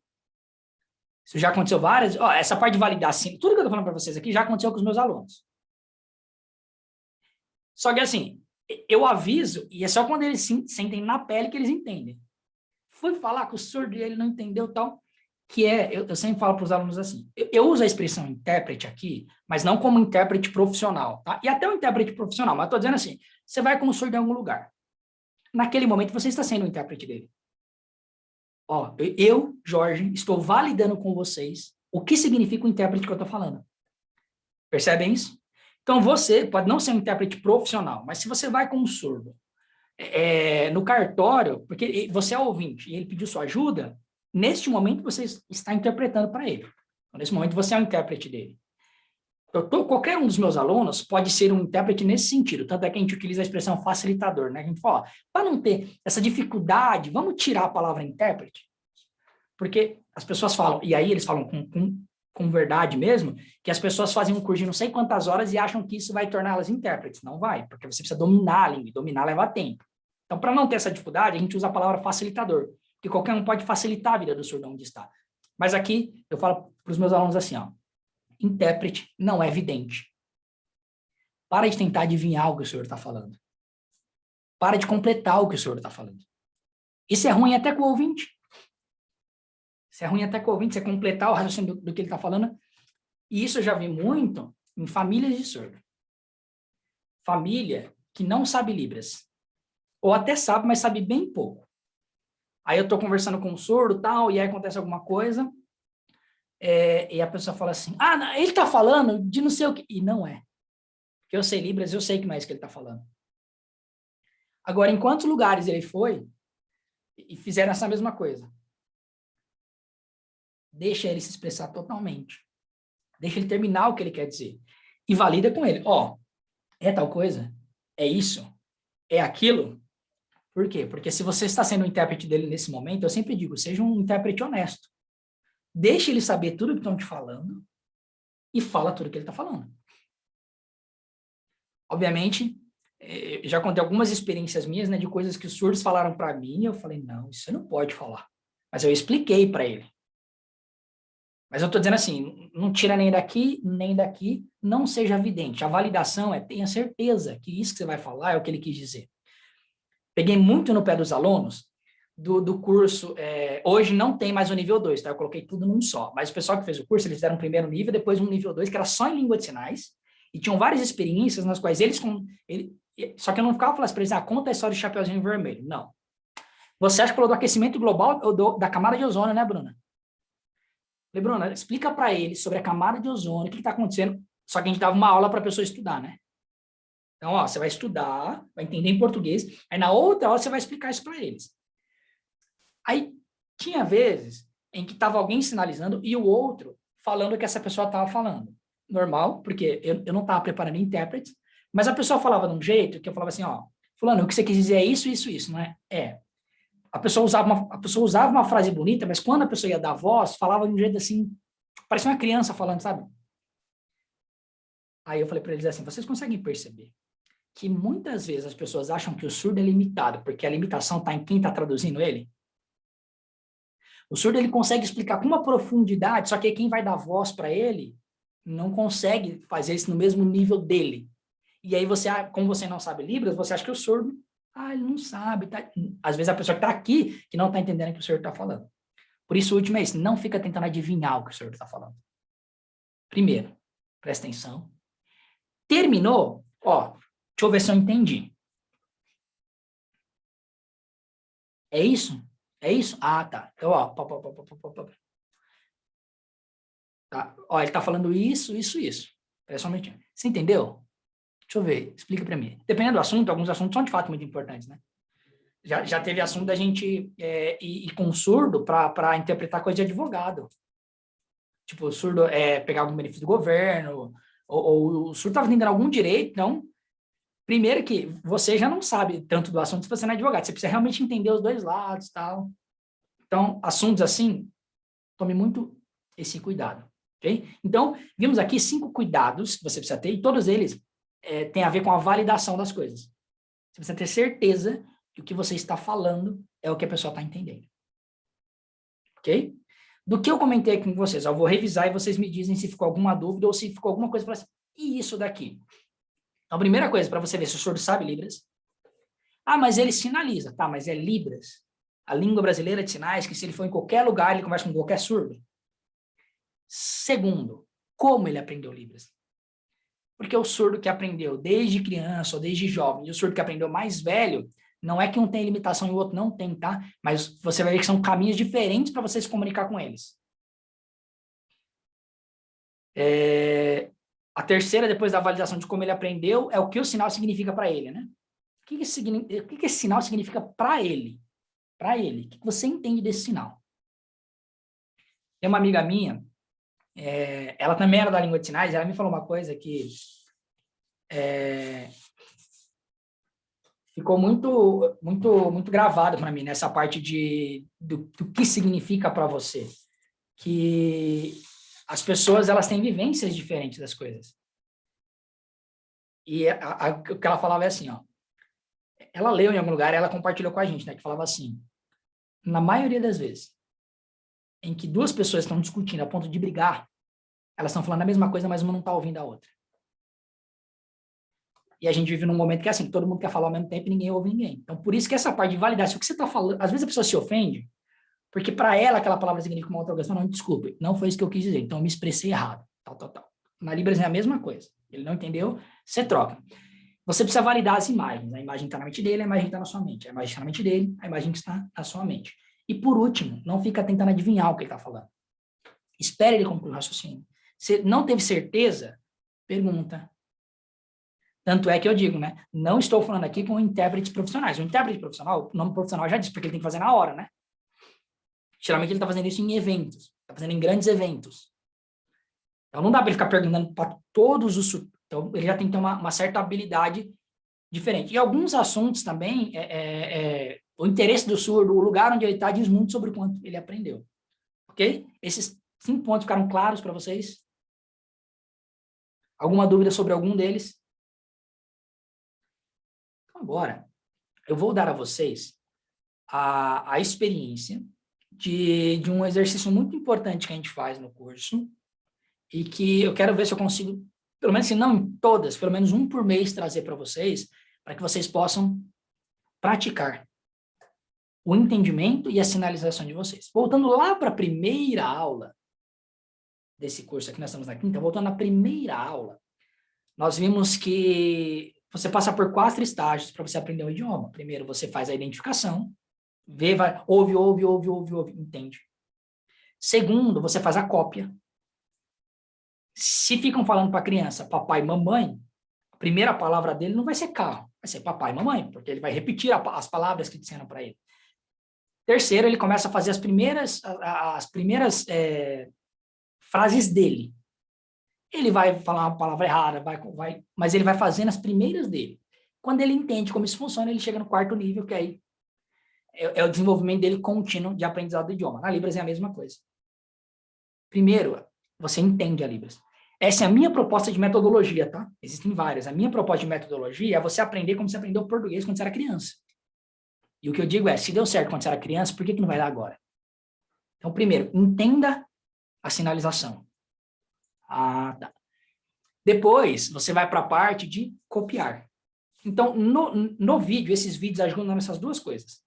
Isso já aconteceu várias... essa parte de validar, assim, tudo que eu tô falando para vocês aqui já aconteceu com os meus alunos. Só que assim, eu aviso, e é só quando eles sentem na pele que eles entendem. Fui falar com o surdo e ele não entendeu tal, que eu sempre falo para os alunos assim, eu uso a expressão intérprete aqui, mas não como intérprete profissional, tá? E até o intérprete profissional, mas estou dizendo assim, você vai com o surdo em algum lugar. Naquele momento, você está sendo o intérprete dele. Eu, Jorge, estou validando com vocês o que significa o intérprete que eu estou falando. Percebem isso? Então, você pode não ser um intérprete profissional, mas se você vai com um surdo no cartório, porque você é ouvinte e ele pediu sua ajuda, neste momento você está interpretando para ele. Então, nesse momento você é o intérprete dele. Qualquer um dos meus alunos pode ser um intérprete nesse sentido, tanto é que a gente utiliza a expressão facilitador, né? A gente fala, para não ter essa dificuldade, vamos tirar a palavra intérprete, porque as pessoas falam, e aí eles falam com verdade mesmo, que as pessoas fazem um curso de não sei quantas horas e acham que isso vai torná-las intérpretes. Não vai, porque você precisa dominar a língua, e dominar leva tempo. Então, para não ter essa dificuldade, a gente usa a palavra facilitador, que qualquer um pode facilitar a vida do surdo onde está. Mas aqui, eu falo para os meus alunos assim, intérprete não é vidente. Para de tentar adivinhar o que o senhor está falando. Para de completar o que o senhor está falando. Isso é ruim até com o ouvinte. Isso é ruim até com o ouvinte, você completar o raciocínio do que ele está falando. E isso eu já vi muito em famílias de surdo. Família que não sabe Libras. Ou até sabe, mas sabe bem pouco. Aí eu tô conversando com um surdo, tal, e aí acontece alguma coisa, e a pessoa fala assim, ah, ele tá falando de não sei o quê. E não é. Porque eu sei Libras, eu sei que não é isso que ele tá falando. Agora, em quantos lugares ele foi e fizeram essa mesma coisa? Deixa ele se expressar totalmente. Deixa ele terminar o que ele quer dizer. E valida com ele. Ó, é tal coisa? É isso? É aquilo? Por quê? Porque se você está sendo o intérprete dele nesse momento, eu sempre digo, seja um intérprete honesto. Deixe ele saber tudo que estão te falando e fala tudo que ele está falando. Obviamente, já contei algumas experiências minhas, né, de coisas que os surdos falaram para mim, e eu falei, não, isso você não pode falar. Mas eu expliquei para ele. Mas eu estou dizendo assim, não tira nem daqui, não seja vidente. A validação tenha certeza que isso que você vai falar é o que ele quis dizer. Peguei muito no pé dos alunos do curso, hoje não tem mais o nível 2, tá? Eu coloquei tudo num só. Mas o pessoal que fez o curso, eles fizeram um primeiro nível, depois um nível 2, que era só em língua de sinais, e tinham várias experiências nas quais só que eu não ficava falando para eles, conta a história do Chapeuzinho Vermelho. Não. Você acha que falou do aquecimento global ou da camada de ozônio, né, Bruna? Falei, Bruna, explica para eles sobre a camada de ozônio, o que está acontecendo. Só que a gente dava uma aula para a pessoa estudar, né? Então, ó, você vai estudar, vai entender em português, aí na outra aula você vai explicar isso para eles. Aí, tinha vezes em que estava alguém sinalizando e o outro falando o que essa pessoa estava falando. Normal, porque eu não estava preparando intérpretes, mas a pessoa falava de um jeito que eu falava assim, ó, fulano, o que você quis dizer é isso, isso, isso, não é? A pessoa usava uma frase bonita, mas quando a pessoa ia dar voz, falava de um jeito assim, parecia uma criança falando, sabe? Aí eu falei para eles assim, vocês conseguem perceber que muitas vezes as pessoas acham que o surdo é limitado, porque a limitação está em quem está traduzindo ele? O surdo ele consegue explicar com uma profundidade, só que quem vai dar voz para ele não consegue fazer isso no mesmo nível dele. E aí você, como você não sabe Libras, você acha que o surdo, ele não sabe. Tá... Às vezes a pessoa que está aqui que não está entendendo o que o surdo está falando. Por isso o último é isso, não fica tentando adivinhar o que o surdo está falando. Primeiro, presta atenção. Terminou? Ó, deixa eu ver se eu entendi. É isso? É isso? Ah, tá. Então, ó, tá. Ó, ele tá falando isso, isso, isso. Espera só um minutinho. Você entendeu? Deixa eu ver, explica para mim. Dependendo do assunto, alguns assuntos são de fato muito importantes, né? Já teve assunto da gente ir com surdo para interpretar coisa de advogado. Tipo, o surdo pegar algum benefício do governo, ou o surdo estava entendendo algum direito, então, primeiro que você já não sabe tanto do assunto se você não é advogado, você precisa realmente entender os dois lados, tal. Então, assuntos assim, tome muito esse cuidado, ok? Então, vimos aqui 5 cuidados que você precisa ter, e todos eles têm a ver com a validação das coisas. Você precisa ter certeza que o que você está falando é o que a pessoa está entendendo. Ok? Do que eu comentei aqui com vocês, eu vou revisar e vocês me dizem se ficou alguma dúvida ou se ficou alguma coisa para assim, e isso daqui? Então, a primeira coisa, para você ver se o surdo sabe Libras. Mas ele sinaliza. Tá, mas é Libras. A língua brasileira de sinais, que se ele for em qualquer lugar, ele conversa com qualquer surdo. Segundo, como ele aprendeu Libras? Porque o surdo que aprendeu desde criança ou desde jovem, e o surdo que aprendeu mais velho, não é que um tem limitação e o outro não tem, tá? Mas você vai ver que são caminhos diferentes para você se comunicar com eles. A terceira, depois da validação de como ele aprendeu, é o que o sinal significa para ele, né? O que esse sinal significa para ele? Para ele. O que você entende desse sinal? Tem uma amiga minha, ela também era da língua de sinais, ela me falou uma coisa que ficou muito, muito, muito gravado para mim, nessa parte do que significa para você. Que as pessoas, elas têm vivências diferentes das coisas. E o que ela falava é assim, ó. Ela leu em algum lugar, ela compartilhou com a gente, né? Que falava assim, na maioria das vezes, em que duas pessoas estão discutindo a ponto de brigar, elas estão falando a mesma coisa, mas uma não está ouvindo a outra. E a gente vive num momento que é assim, todo mundo quer falar ao mesmo tempo e ninguém ouve ninguém. Então, por isso que essa parte de validar, se o que você está falando, às vezes a pessoa se ofende, porque para ela aquela palavra significa uma outra coisa. Não, desculpe, não foi isso que eu quis dizer, então eu me expressei errado. Tal. Na Libras é a mesma coisa. Ele não entendeu, você troca. você precisa validar as imagens. A imagem está na mente dele, a imagem está na sua mente. A imagem está na mente dele, a imagem está na sua mente. E por último, não fica tentando adivinhar o que ele está falando. Espere ele concluir o raciocínio. Se não teve certeza, pergunta. Tanto é que eu digo, né? Não estou falando aqui com intérpretes profissionais. O intérprete profissional, o nome profissional já disse, porque ele tem que fazer na hora, né? Geralmente ele está fazendo isso em eventos, está fazendo em grandes eventos. Então não dá para ele ficar perguntando para todos os... Então ele já tem que ter uma certa habilidade diferente. E alguns assuntos também, o interesse do surdo, o lugar onde ele está, diz muito sobre o quanto ele aprendeu. Ok? Esses 5 pontos ficaram claros para vocês? Alguma dúvida sobre algum deles? Então, agora, eu vou dar a vocês a experiência de um exercício muito importante que a gente faz no curso e que eu quero ver se eu consigo, pelo menos se não em todas, pelo menos um por mês trazer para vocês, para que vocês possam praticar o entendimento e a sinalização de vocês. Voltando lá para a primeira aula desse curso aqui, nós estamos na quinta, voltando à primeira aula, nós vimos que você passa por 4 estágios para você aprender o idioma. Primeiro, você faz a identificação, vê, vai, ouve, entende. Segundo, você faz a cópia. Se ficam falando para a criança papai e mamãe, a primeira palavra dele não vai ser carro, vai ser papai e mamãe, porque ele vai repetir as palavras que disseram para ele. Terceiro, ele começa a fazer as primeiras frases dele. Ele vai falar uma palavra errada, mas ele vai fazendo as primeiras dele. Quando ele entende como isso funciona, ele chega no 4º nível, que aí é o desenvolvimento dele contínuo de aprendizado do idioma. Na Libras é a mesma coisa. Primeiro, você entende a Libras. Essa é a minha proposta de metodologia, tá? Existem várias. A minha proposta de metodologia é você aprender como você aprendeu português quando você era criança. E o que eu digo é, se deu certo quando você era criança, por que não vai dar agora? Então, primeiro, entenda a sinalização. Ah, tá. Depois, você vai para a parte de copiar. Então, no vídeo, esses vídeos ajudam nessas 2 coisas.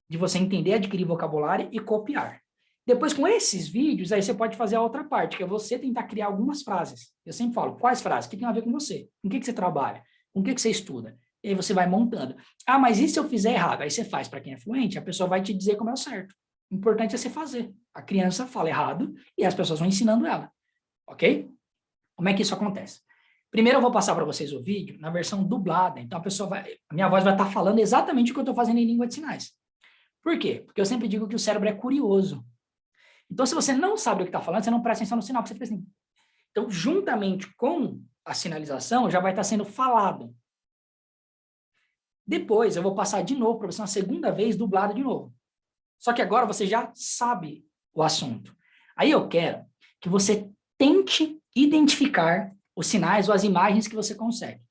De você entender, adquirir vocabulário e copiar. Depois, com esses vídeos, aí você pode fazer a outra parte, que é você tentar criar algumas frases. Eu sempre falo, quais frases? O que tem a ver com você? Com o que você trabalha? Com o que você estuda? E aí você vai montando. Ah, mas e se eu fizer errado? Aí você faz para quem é fluente, a pessoa vai te dizer como é o certo. O importante é você fazer. A criança fala errado e as pessoas vão ensinando ela. Ok? Como é que isso acontece? Primeiro eu vou passar para vocês o vídeo na versão dublada. Então a minha voz vai estar falando exatamente o que eu estou fazendo em língua de sinais. Por quê? Porque eu sempre digo que o cérebro é curioso. Então, se você não sabe o que está falando, você não presta atenção no sinal, porque você fica assim. Então, juntamente com a sinalização, já vai estar sendo falado. Depois, eu vou passar de novo para você uma segunda vez, dublado de novo. Só que agora você já sabe o assunto. Aí eu quero que você tente identificar os sinais ou as imagens que você consegue.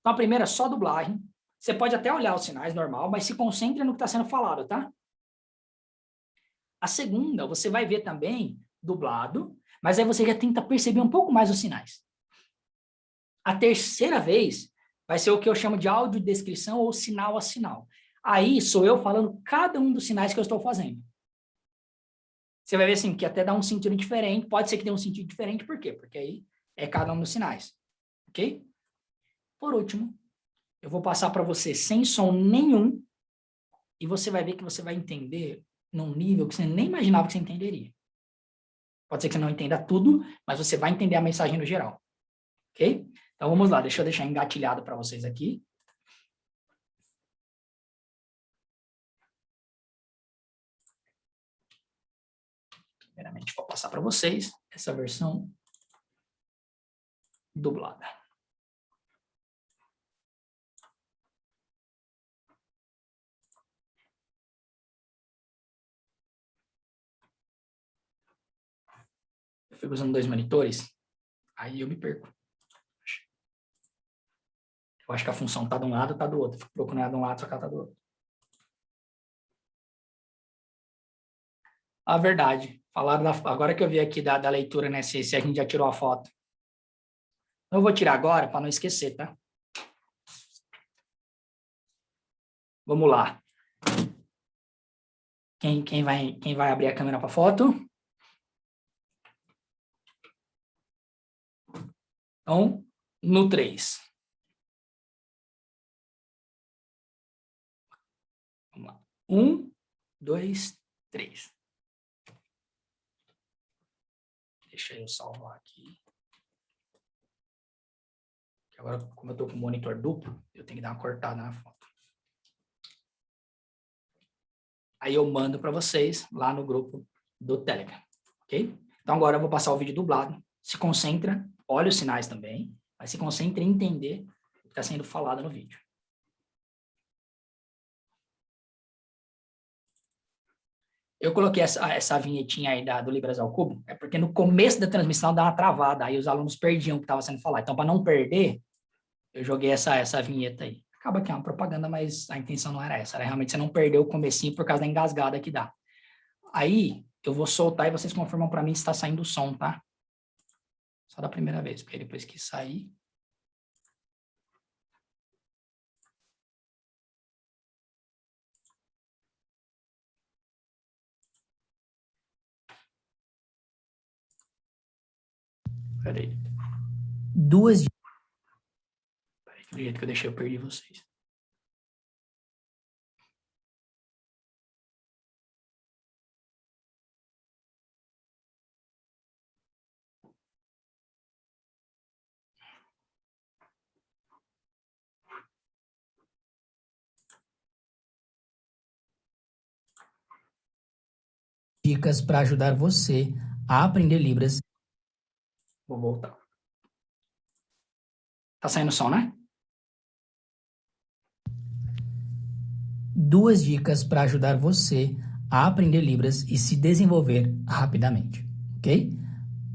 Então, a primeira é só dublagem. Você pode até olhar os sinais normal, mas se concentre no que está sendo falado, tá? A segunda, você vai ver também dublado, mas aí você já tenta perceber um pouco mais os sinais. A terceira vez vai ser o que eu chamo de audiodescrição ou sinal a sinal. Aí sou eu falando cada um dos sinais que eu estou fazendo. Você vai ver assim, que até dá um sentido diferente, pode ser que dê um sentido diferente, por quê? Porque aí é cada um dos sinais, ok? Por último, eu vou passar para você sem som nenhum e você vai ver que você vai entender num nível que você nem imaginava que você entenderia. Pode ser que você não entenda tudo, mas você vai entender a mensagem no geral. Ok? Então, vamos lá. Deixa eu deixar engatilhado para vocês aqui. Primeiramente, vou passar para vocês essa versão dublada. Eu fico usando 2 monitores, aí eu me perco. Eu acho que a função está de um lado, está do outro. Fico procurando de um lado, só que ela está do outro. A verdade. Falaram agora que eu vi aqui da leitura, né? Se a gente já tirou a foto. Eu vou tirar agora para não esquecer, tá? Vamos lá. Quem vai abrir a câmera para foto? Então, no 3. Um, dois, três. Deixa eu salvar aqui. Agora, como eu estou com o monitor duplo, eu tenho que dar uma cortada na foto. Aí eu mando para vocês lá no grupo do Telegram, ok? Então agora eu vou passar o vídeo dublado. Se concentra, olha os sinais também, mas se concentra em entender o que está sendo falado no vídeo. Eu coloquei essa vinhetinha aí do Libras ao Cubo, é porque no começo da transmissão dá uma travada, aí os alunos perdiam o que estava sendo falado. Então, para não perder, eu joguei essa vinheta aí. Acaba que é uma propaganda, mas a intenção não era essa. Era realmente você não perder o comecinho por causa da engasgada que dá. Aí, eu vou soltar e vocês confirmam para mim se está saindo o som, tá? Só da primeira vez, porque depois que sair... Peraí. Peraí, que do jeito que eu deixei, eu perdi vocês.
Dicas para ajudar você a aprender Libras.
Vou voltar. Tá saindo som, né?
2 dicas para ajudar você a aprender Libras e se desenvolver rapidamente, ok?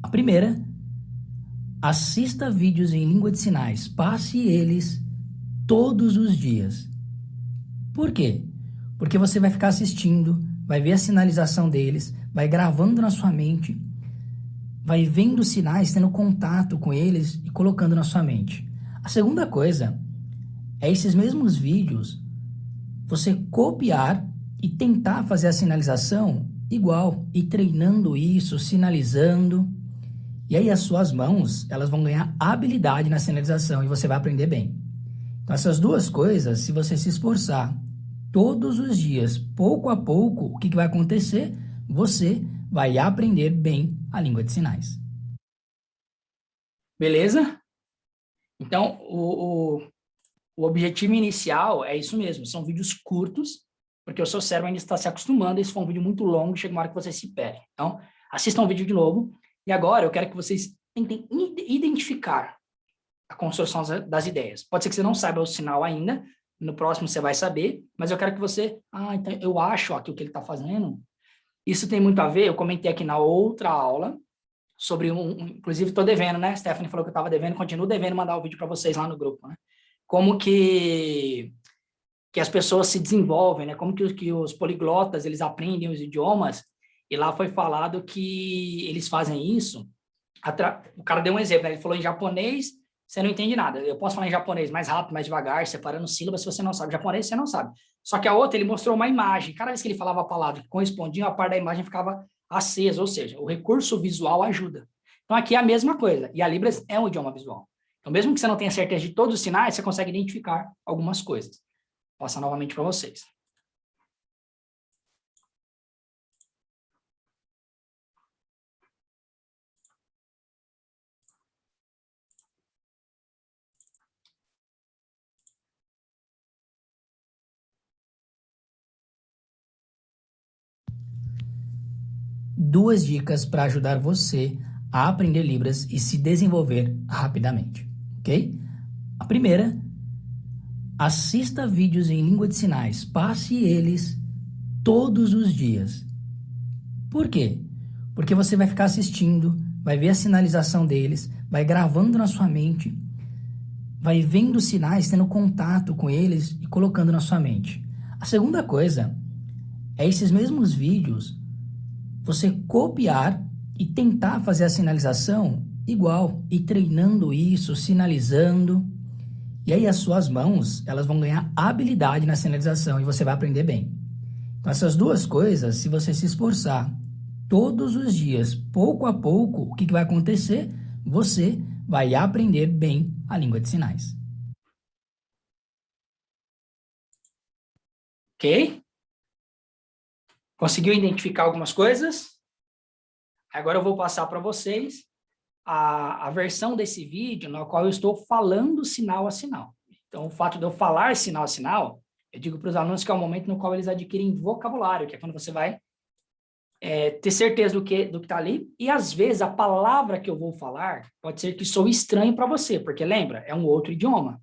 A primeira, assista vídeos em língua de sinais, passe eles todos os dias. Por quê? Porque você vai ficar assistindo, vai ver a sinalização deles, vai gravando na sua mente, vai vendo sinais, tendo contato com eles e colocando na sua mente. A segunda coisa é esses mesmos vídeos você copiar e tentar fazer a sinalização igual, e treinando isso, sinalizando. E aí as suas mãos, elas vão ganhar habilidade na sinalização e você vai aprender bem. Então essas duas coisas, se você se esforçar todos os dias, pouco a pouco, o que vai acontecer? Você vai aprender bem a língua de sinais.
Beleza? Então, o objetivo inicial é isso mesmo, são vídeos curtos, porque o seu cérebro ainda está se acostumando, e se for um vídeo muito longo, chega uma hora que você se perde. Então, assistam o vídeo de novo, e agora eu quero que vocês tentem identificar a construção das ideias. Pode ser que você não saiba o sinal ainda, no próximo você vai saber, mas eu quero que você, então eu acho que o que ele está fazendo, isso tem muito a ver, eu comentei aqui na outra aula, sobre inclusive estou devendo, né? Stephanie falou que eu estava devendo, continuo devendo mandar o vídeo para vocês lá no grupo, né? Como que as pessoas se desenvolvem, né? Como que os poliglotas, eles aprendem os idiomas, e lá foi falado que eles fazem isso, o cara deu um exemplo, né? Ele falou em japonês, você não entende nada, eu posso falar em japonês mais rápido, mais devagar, separando sílabas, se você não sabe japonês, você não sabe. Só que a outra, ele mostrou uma imagem, cada vez que ele falava a palavra que correspondia, a parte da imagem ficava acesa, ou seja, o recurso visual ajuda. Então aqui é a mesma coisa, e a Libras é um idioma visual. Então mesmo que você não tenha certeza de todos os sinais, você consegue identificar algumas coisas. Vou passar novamente para vocês.
Duas dicas para ajudar você a aprender Libras e se desenvolver rapidamente, ok? A primeira, assista vídeos em língua de sinais, passe eles todos os dias. Por quê? Porque você vai ficar assistindo, vai ver a sinalização deles, vai gravando na sua mente, vai vendo sinais, tendo contato com eles e colocando na sua mente. A segunda coisa é esses mesmos vídeos você copiar e tentar fazer a sinalização igual, e treinando isso, sinalizando. E aí as suas mãos, elas vão ganhar habilidade na sinalização e você vai aprender bem. Então essas duas coisas, se você se esforçar todos os dias, pouco a pouco, o que vai acontecer? Você vai aprender bem a língua de sinais.
Ok? Conseguiu identificar algumas coisas? Agora eu vou passar para vocês a versão desse vídeo na qual eu estou falando sinal a sinal. Então, o fato de eu falar sinal a sinal, eu digo para os alunos que é o momento no qual eles adquirem vocabulário, que é quando você vai ter certeza do que está ali, e às vezes a palavra que eu vou falar pode ser que soe estranho para você, porque lembra, é um outro idioma,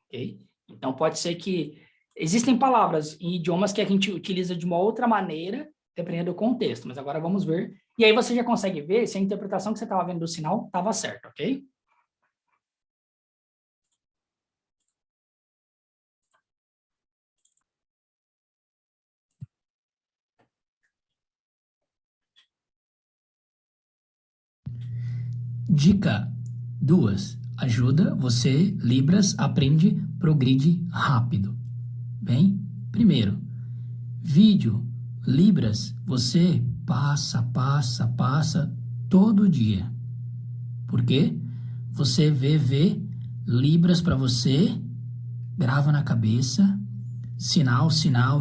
ok? Então pode ser que existem palavras em idiomas que a gente utiliza de uma outra maneira, dependendo do contexto, mas agora vamos ver, e aí você já consegue ver se a interpretação que você estava vendo do sinal estava certa, ok?
Dica 2. Ajuda você, Libras, aprende, progride rápido. Bem, primeiro, vídeo, Libras, você passa todo dia. Por quê? Você vê, Libras para você, grava na cabeça, sinal,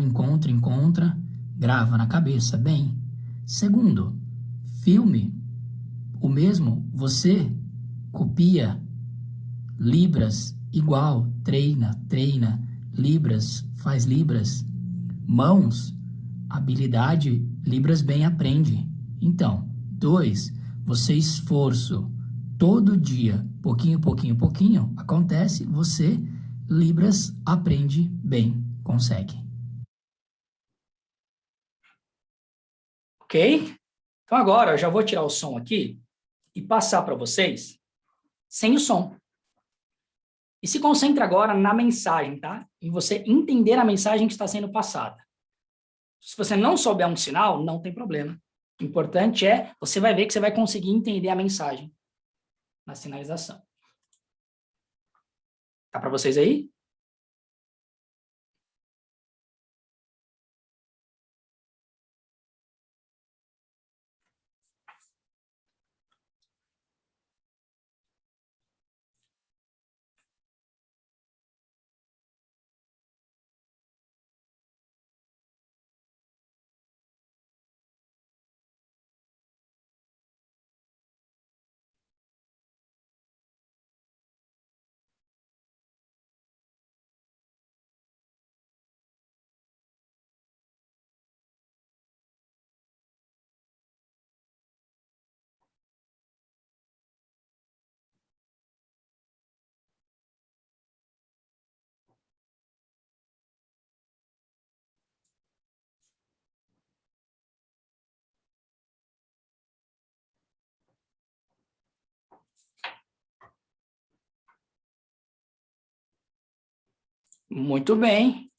encontra, grava na cabeça. Bem, segundo, filme, o mesmo, você copia, Libras, igual, treina, Libras, faz Libras. Mãos, habilidade, Libras bem aprende. Então, 2, você esforço, todo dia, pouquinho, acontece, você, Libras, aprende bem, consegue.
Ok? Então agora eu já vou tirar o som aqui e passar para vocês sem o som. E se concentre agora na mensagem, tá? Em você entender a mensagem que está sendo passada. Se você não souber um sinal, não tem problema. O importante é, você vai ver que você vai conseguir entender a mensagem na sinalização. Tá para vocês aí? Muito bem.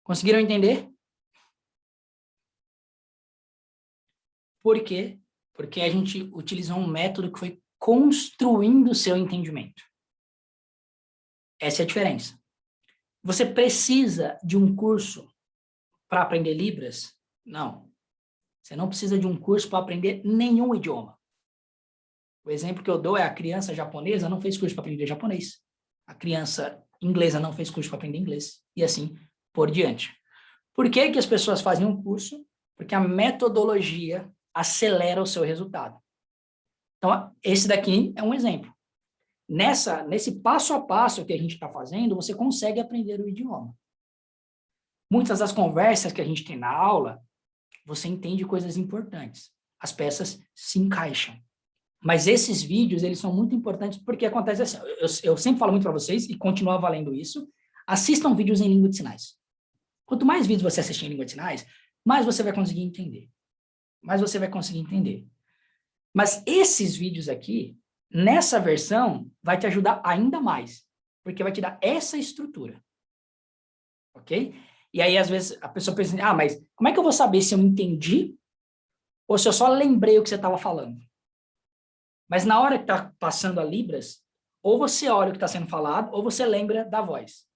Conseguiram entender? Por quê? Porque a gente utilizou um método que foi construindo o seu entendimento. Essa é a diferença. Você precisa de um curso para aprender Libras? Não. Você não precisa de um curso para aprender nenhum idioma. O exemplo que eu dou é a criança japonesa não fez curso para aprender japonês. A criança inglesa não fez curso para aprender inglês. E assim por diante. Por que que as pessoas fazem um curso? Porque a metodologia acelera o seu resultado. Então, esse daqui é um exemplo. Nesse passo a passo que a gente está fazendo, você consegue aprender o idioma. Muitas das conversas que a gente tem na aula, você entende coisas importantes. As peças se encaixam. Mas esses vídeos, eles são muito importantes porque acontece assim, eu sempre falo muito para vocês e continuo valendo isso, assistam vídeos em língua de sinais. Quanto mais vídeos você assistir em língua de sinais, mais você vai conseguir entender. Mais você vai conseguir entender. Mas esses vídeos aqui, nessa versão, vai te ajudar ainda mais, porque vai te dar essa estrutura. Ok? E aí, às vezes, a pessoa pensa, mas como é que eu vou saber se eu entendi ou se eu só lembrei o que você estava falando? Mas na hora que está passando a Libras, ou você olha o que está sendo falado, ou você lembra da voz.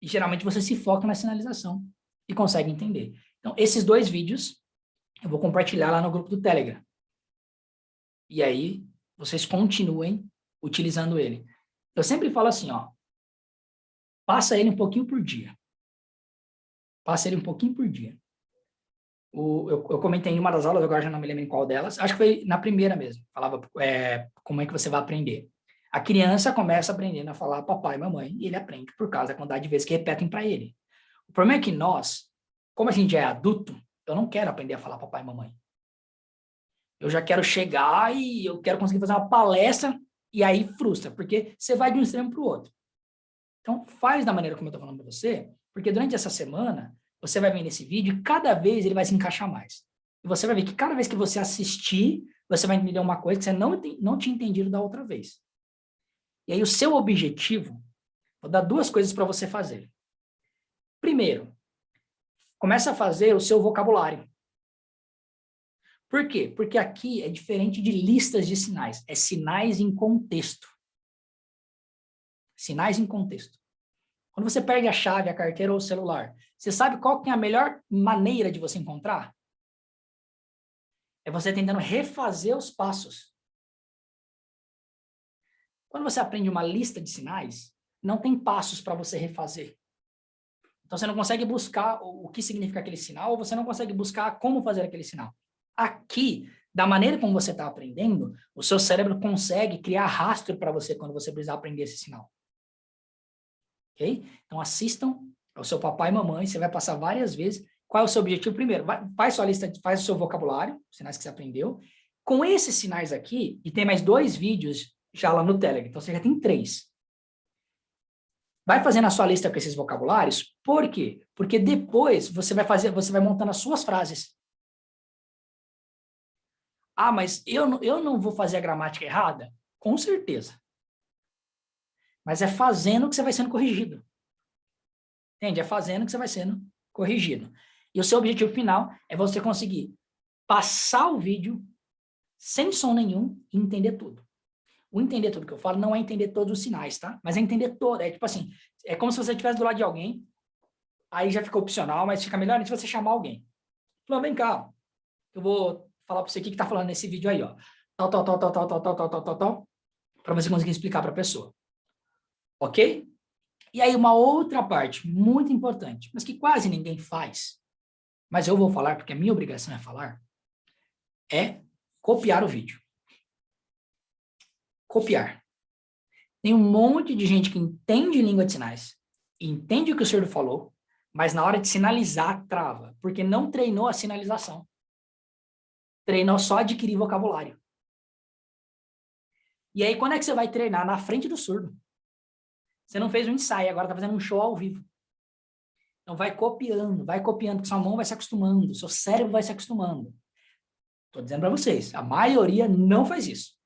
E geralmente você se foca na sinalização e consegue entender. Então, esses 2 vídeos, eu vou compartilhar lá no grupo do Telegram. E aí, vocês continuem utilizando ele. Eu sempre falo assim, passa ele um pouquinho por dia. Faça ele um pouquinho por dia. Eu comentei em uma das aulas, agora já não me lembro em qual delas, acho que foi na primeira mesmo, falava como é que você vai aprender. A criança começa aprendendo a falar papai e mamãe, e ele aprende por causa da quantidade de vezes que repetem para ele. O problema é que nós, como a gente é adulto, eu não quero aprender a falar papai e mamãe. Eu já quero chegar e eu quero conseguir fazer uma palestra, e aí frustra, porque você vai de um extremo para o outro. Então, faz da maneira como eu estou falando para você, porque durante essa semana, você vai ver nesse vídeo e cada vez ele vai se encaixar mais. E você vai ver que cada vez que você assistir, você vai entender uma coisa que você não tinha entendido da outra vez. E aí o seu objetivo, vou dar duas coisas para você fazer. Primeiro, começa a fazer o seu vocabulário. Por quê? Porque aqui é diferente de listas de sinais, é sinais em contexto. Sinais em contexto. Quando você perde a chave, a carteira ou o celular, você sabe qual que é a melhor maneira de você encontrar? É você tentando refazer os passos. Quando você aprende uma lista de sinais, não tem passos para você refazer. Então, você não consegue buscar o que significa aquele sinal, ou você não consegue buscar como fazer aquele sinal. Aqui, da maneira como você está aprendendo, o seu cérebro consegue criar rastro para você quando você precisar aprender esse sinal. Ok? Então, assistam ao seu papai e mamãe, você vai passar várias vezes. Qual é o seu objetivo? Primeiro, faz sua lista, faz o seu vocabulário, sinais que você aprendeu. Com esses sinais aqui, e tem mais 2 vídeos já lá no Telegram, então você já tem 3. Vai fazendo a sua lista com esses vocabulários, por quê? Porque depois você vai montando as suas frases. Ah, mas eu não vou fazer a gramática errada? Com certeza. Mas é fazendo que você vai sendo corrigido. Entende? É fazendo que você vai sendo corrigido. E o seu objetivo final é você conseguir passar o vídeo sem som nenhum e entender tudo. O entender tudo que eu falo não é entender todos os sinais, tá? Mas é entender todo. É tipo assim, é como se você estivesse do lado de alguém, aí já fica opcional, mas fica melhor se você chamar alguém. Falou, vem cá, eu vou falar para você o que tá falando nesse vídeo aí, ó. Tal, para você conseguir explicar para a pessoa. Ok? E aí uma outra parte muito importante, mas que quase ninguém faz, mas eu vou falar porque a minha obrigação é falar, é copiar o vídeo. Copiar. Tem um monte de gente que entende língua de sinais, entende o que o surdo falou, mas na hora de sinalizar, trava, porque não treinou a sinalização. Treinou só adquirir vocabulário. E aí, quando é que você vai treinar? Na frente do surdo. Você não fez um ensaio, agora está fazendo um show ao vivo. Então, vai copiando, que sua mão vai se acostumando, seu cérebro vai se acostumando. Estou dizendo para vocês, a maioria não faz isso.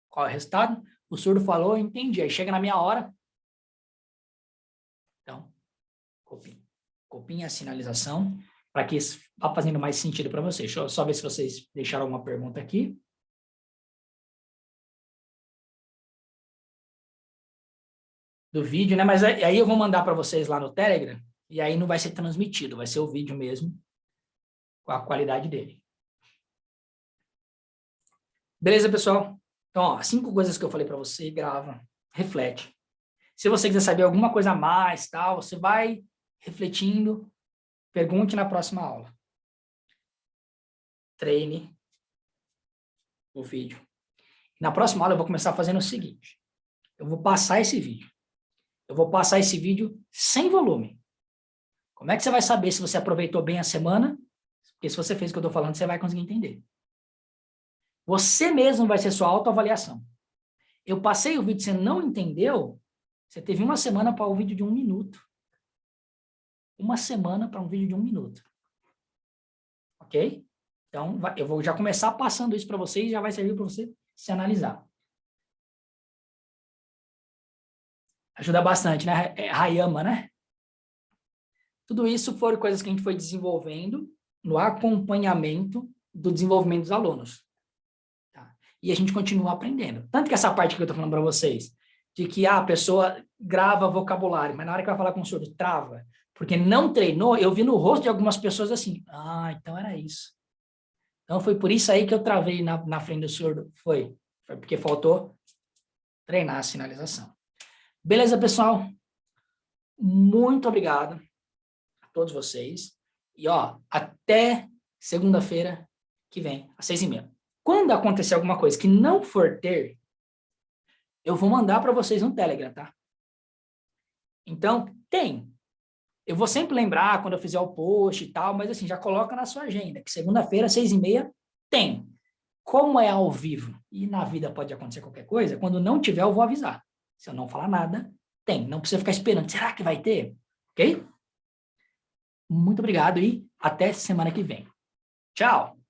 Qual é o resultado? O surdo falou, eu entendi. Aí chega na minha hora. Então, copiem a sinalização para que isso vá fazendo mais sentido para vocês. Deixa eu só ver se vocês deixaram alguma pergunta aqui. Do vídeo, né? Mas aí eu vou mandar para vocês lá no Telegram, e aí não vai ser transmitido, vai ser o vídeo mesmo, com a qualidade dele. Beleza, pessoal? Então, ó, 5 coisas que eu falei para você, grava, reflete. Se você quiser saber alguma coisa a mais, tal, você vai refletindo, pergunte na próxima aula. Treine o vídeo. Na próxima aula eu vou começar fazendo o seguinte, eu vou passar esse vídeo. Eu vou passar esse vídeo sem volume. Como é que você vai saber se você aproveitou bem a semana? Porque se você fez o que eu estou falando, você vai conseguir entender. Você mesmo vai ser sua autoavaliação. Eu passei o vídeo, você não entendeu, você teve uma semana para o vídeo de 1 minuto. Uma semana para um vídeo de 1 minuto. Ok? Então, eu vou já começar passando isso para vocês e já vai servir para você se analisar. Ajuda bastante, né? É Hayama, né? Tudo isso foram coisas que a gente foi desenvolvendo no acompanhamento do desenvolvimento dos alunos. Tá? E a gente continua aprendendo. Tanto que essa parte que eu estou falando para vocês, de que a pessoa grava vocabulário, mas na hora que vai falar com o surdo, trava. Porque não treinou, eu vi no rosto de algumas pessoas assim, então era isso. Então foi por isso aí que eu travei na frente do surdo. Foi porque faltou treinar a sinalização. Beleza, pessoal? Muito obrigado. todos vocês. E, ó, até segunda-feira que vem, às 6h30. Quando acontecer alguma coisa que não for ter, eu vou mandar para vocês no Telegram, tá? Então, tem. Eu vou sempre lembrar quando eu fizer o post e tal, mas assim, já coloca na sua agenda, que segunda-feira, 6h30, tem. Como é ao vivo e na vida pode acontecer qualquer coisa, quando não tiver, eu vou avisar. Se eu não falar nada, tem. Não precisa ficar esperando. Será que vai ter? Ok? Muito obrigado e até semana que vem. Tchau!